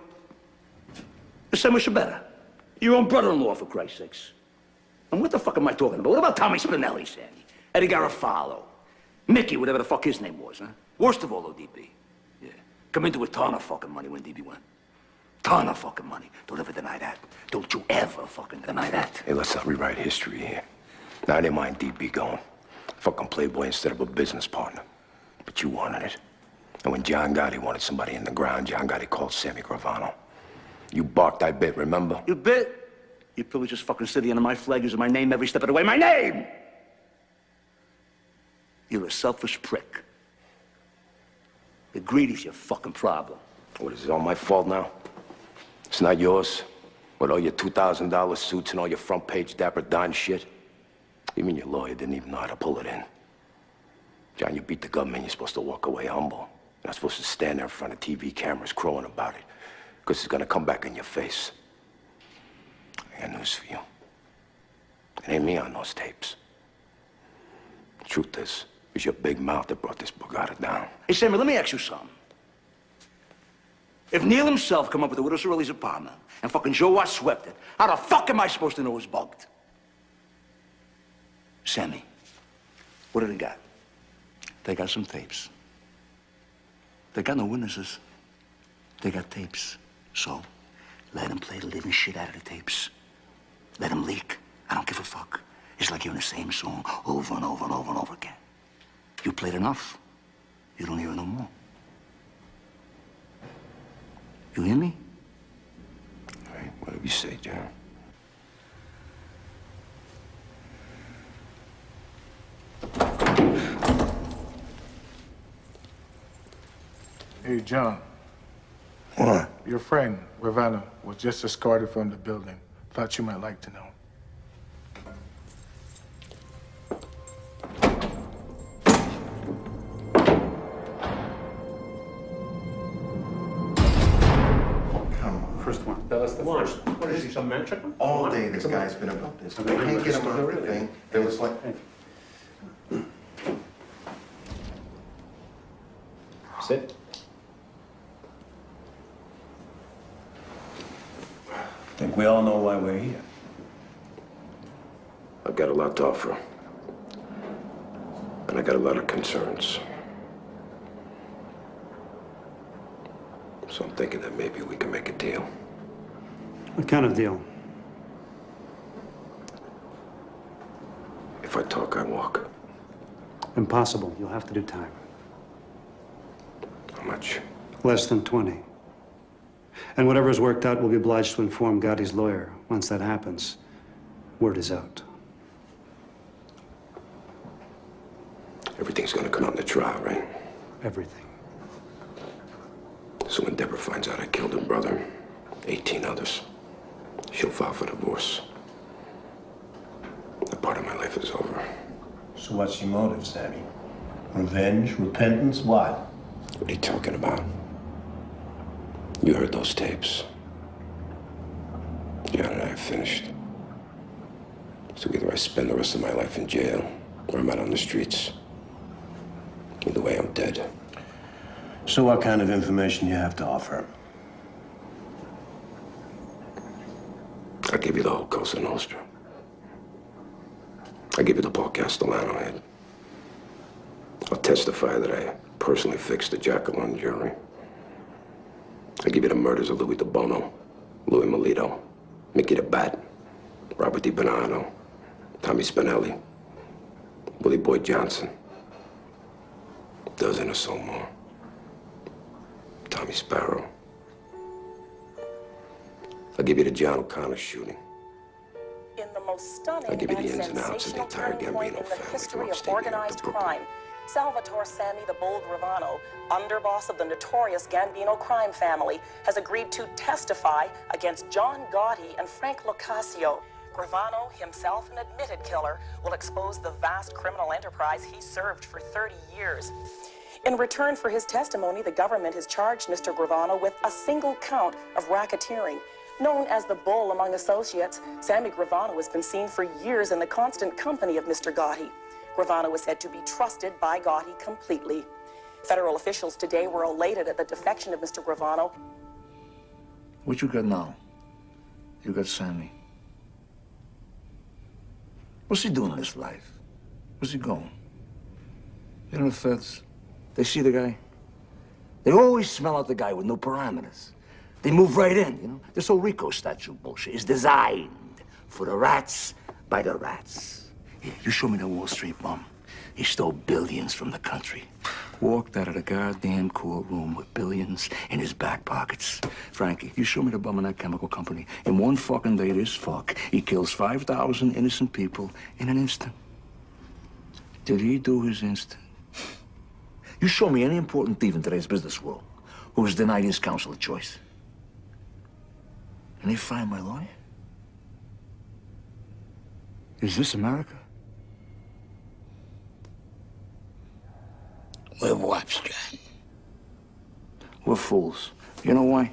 The same with Shabetta. Your own brother-in-law, for Christ's sakes. And what the fuck am I talking about? What about Tommy Spinelli, Sandy? Eddie Garofalo? Mickey, whatever the fuck his name was, huh? Worst of all, though, DB. Yeah. Come into a ton of fucking money when DB went. Ton of fucking money. Don't ever deny that. Don't you ever fucking deny that. Hey, let's not rewrite history here. Now, I didn't mind DB going. Fucking playboy instead of a business partner. But you wanted it. And when John Gotti wanted somebody in the ground, John Gotti called Sammy Gravano. You barked, I bit, remember? You bit? You probably just fucking sitting under my flag using my name every step of the way. My name! You're a selfish prick. The greedy's your fucking problem. What, is it all my fault now? It's not yours? With all your $2,000 suits and all your front page Dapper Don shit? Even your lawyer didn't even know how to pull it in. John, you beat the government, you're supposed to walk away humble. You're not supposed to stand there in front of TV cameras crowing about it. Because it's gonna come back in your face. I got news for you. It ain't me on those tapes. The truth is, it was your big mouth that brought this Bugatti down. Hey, Sammy, let me ask you something. If Neil himself come up with the Widow Sorelli's apartment and fucking Joe Watt swept it, how the fuck am I supposed to know it's bugged? Sammy, what do they got? They got some tapes. They got no witnesses. They got tapes. So, let them play the living shit out of the tapes. Let them leak. I don't give a fuck. It's like hearing the same song over and over and over and over again. You played enough. You don't hear it no more. You hear me? All right, whatever you say, John. Hey, John. What? Your friend, Gravano, was just escorted from the building. Thought you might like to know. First one. That's the first. What is he, some Mexican? All day this guy's been about this. I can't get him off the thing. There was like... Sit. I think we all know why we're here. I've got a lot to offer. And I got a lot of concerns. So I'm thinking that maybe we can make a deal. What kind of deal? If I talk, I walk. Impossible. You'll have to do time. How much? Less than 20. And whatever is worked out, we'll be obliged to inform Gotti's lawyer. Once that happens, word is out. Everything's gonna come out in the trial, right? Everything. So when Deborah finds out I killed her brother, 18 others, she'll file for divorce. That part of my life is over. So what's your motive, Sammy? Revenge, repentance, what? What are you talking about? You heard those tapes. John and I are finished. So either I spend the rest of my life in jail, or I'm out on the streets. Either way, I'm dead. So what kind of information you have to offer? I'll give you the whole Cosa Nostra. I'll give you the Paul Castellano head. I'll testify that I personally fixed the Jackalone jury. I'll give you the murders of Louis DeBono, Louis Melito, Mickey the Bat, Robert DiBernardo, Tommy Spinelli, Willie Boy Johnson. A dozen or so more. Tommy Sparrow. I'll give you the John O'Connor shooting. In the most stunning I'll give you the and ins and outs of the sensational entire turning point Gambino in the family history from of upstate New York to organized Brooklyn. crime, Salvatore Sammy the Bull Gravano, underboss of the notorious Gambino crime family, has agreed to testify against John Gotti and Frank Locascio. Gravano, himself an admitted killer, will expose the vast criminal enterprise he served for 30 years. In return for his testimony, the government has charged Mr. Gravano with a single count of racketeering. Known as the Bull among associates, Sammy Gravano has been seen for years in the constant company of Mr. Gotti. Gravano is said to be trusted by Gotti completely. Federal officials today were elated at the defection of Mr. Gravano. What you got now? You got Sammy. What's he doing in his life? Where's he going? You know, the feds, they see the guy. They always smell out the guy with no parameters. They move right in, you know? This whole RICO statute bullshit is designed for the rats by the rats. Here, you show me the Wall Street bum. He stole billions from the country. Walked out of the goddamn courtroom with billions in his back pockets. Frankie, you show me the bum in that chemical company. In one fucking day, this fuck, he kills 5,000 innocent people in an instant. Did he do his instant? You show me any important thief in today's business world who was denied his counsel of choice. And they find my lawyer? Is this America? We're wops, John. We're fools. You know why?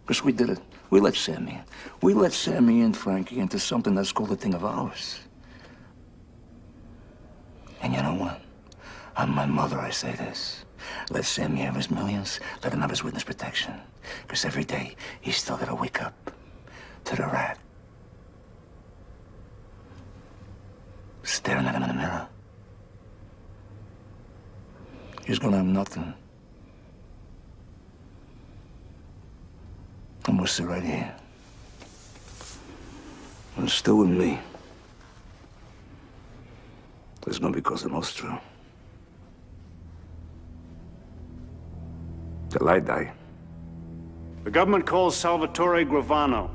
Because we did it. We let Sammy in. We let Sammy and Frankie into something that's called a thing of ours. And you know what? On my mother, I say this. Let Sammy have his millions. Let him have his witness protection. Because every day, he's still got to wake up to the rat. Staring at him in the mirror. He's gonna have nothing. I'm gonna sit right here. And still with me. There's gonna be Cosa Nostra. Till I die. The government calls Salvatore Gravano.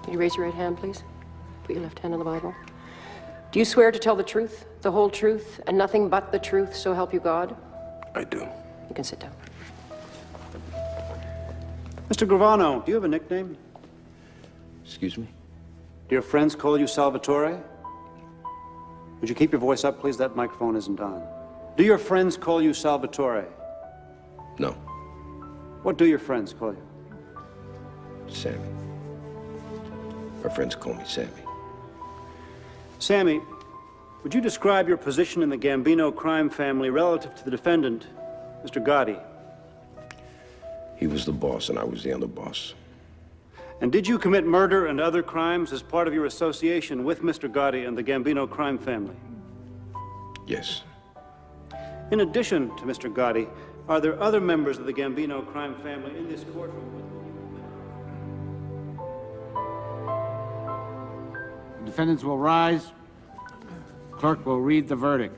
Will you raise your right hand, please? Put your left hand on the Bible. Do you swear to tell the truth, the whole truth, and nothing but the truth, so help you God? I do. You can sit down. Mr. Gravano, do you have a nickname? Excuse me? Do your friends call you Salvatore? Would you keep your voice up, please? That microphone isn't on. Do your friends call you Salvatore? No. What do your friends call you? Sammy. My friends call me Sammy. Sammy, Would you describe your position in the Gambino crime family relative to the defendant, Mr. Gotti? He was the boss and I was the underboss. And did you commit murder and other crimes as part of your association with Mr. Gotti and the Gambino crime family? Yes. In addition to Mr. Gotti, are there other members of the Gambino crime family in this courtroom? The defendants will rise. Clerk will read the verdict.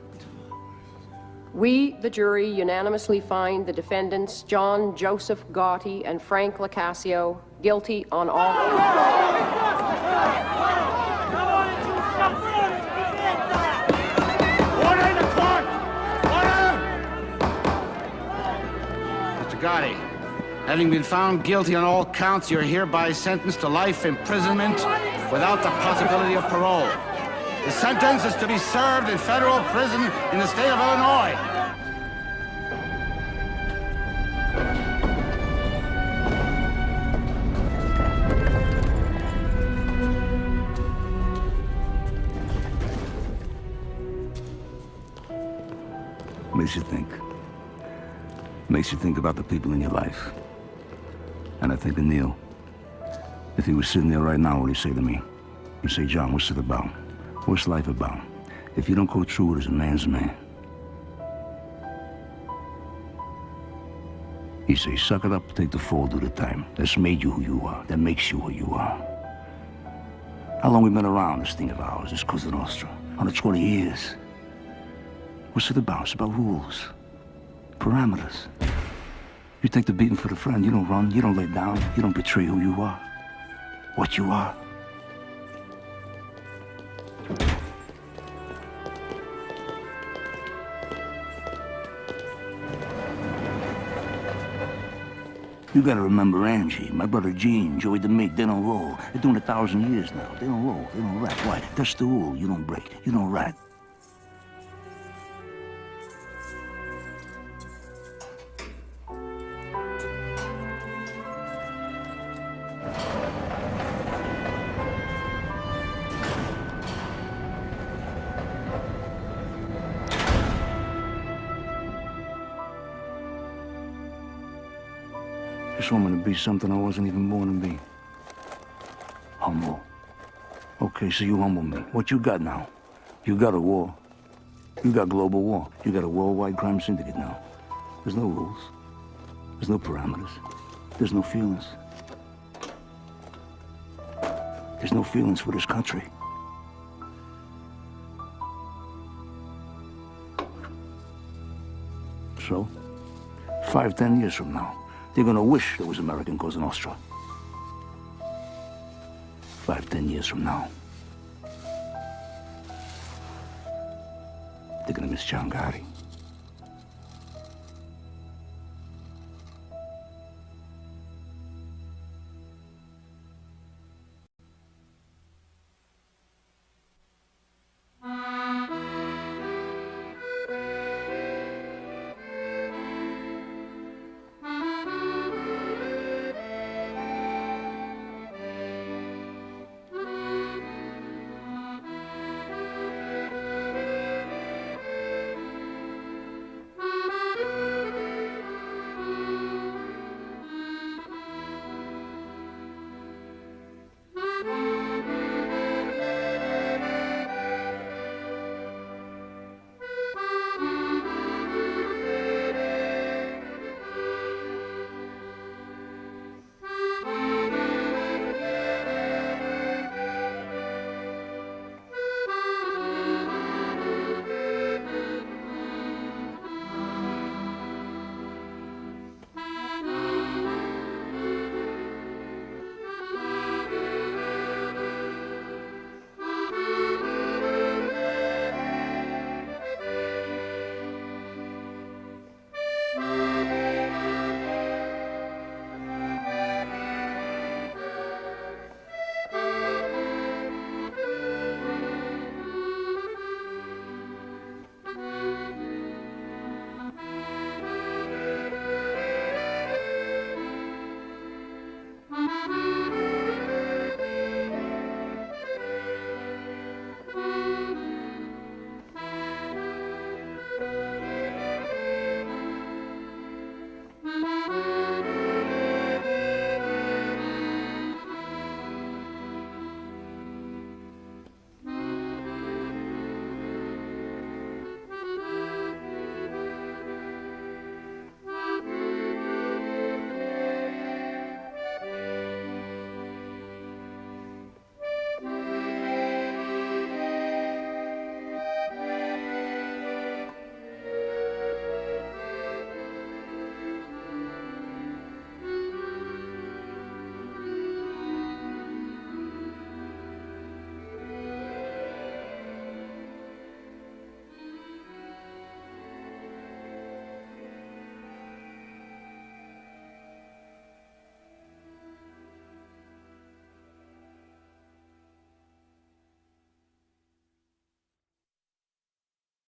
We, the jury, unanimously find the defendants, John Joseph Gotti and Frank Locascio, guilty on all counts. Order in the court! Order! Mr. Gotti, having been found guilty on all counts, you're hereby sentenced to life imprisonment without the possibility of parole. The sentence is to be served in federal prison in the state of Illinois. Makes you think. Makes you think about the people in your life. And I think of Neil. If he was sitting there right now, what would he say to me? He'd say, John, what's it about? What's life about? If you don't go through it as a man's man. He'd say, suck it up, take the fall, do the time. That's made you who you are. That makes you who you are. How long we been around, this thing of ours, this Cosa Nostra? 120 years. What's it about? It's about rules. Parameters. You take the beating for the friend. You don't run. You don't lay down. You don't betray who you are. What you are. You gotta remember Angie, my brother Gene, Joey DeMake, they don't roll. They're doing 1,000 years now. They don't roll, they don't rat. Why? That's the rule. You don't break. You don't rat. This woman to be something I wasn't even born to be. Humble. Okay, so you humble me. What you got now? You got a war. You got global war. You got a worldwide crime syndicate now. There's no rules. There's no parameters. There's no feelings. There's no feelings for this country. So, 5, 10 years from now, they're gonna wish there was American Cosa Nostra. 5, 10 years from now. They're gonna miss John Gotti.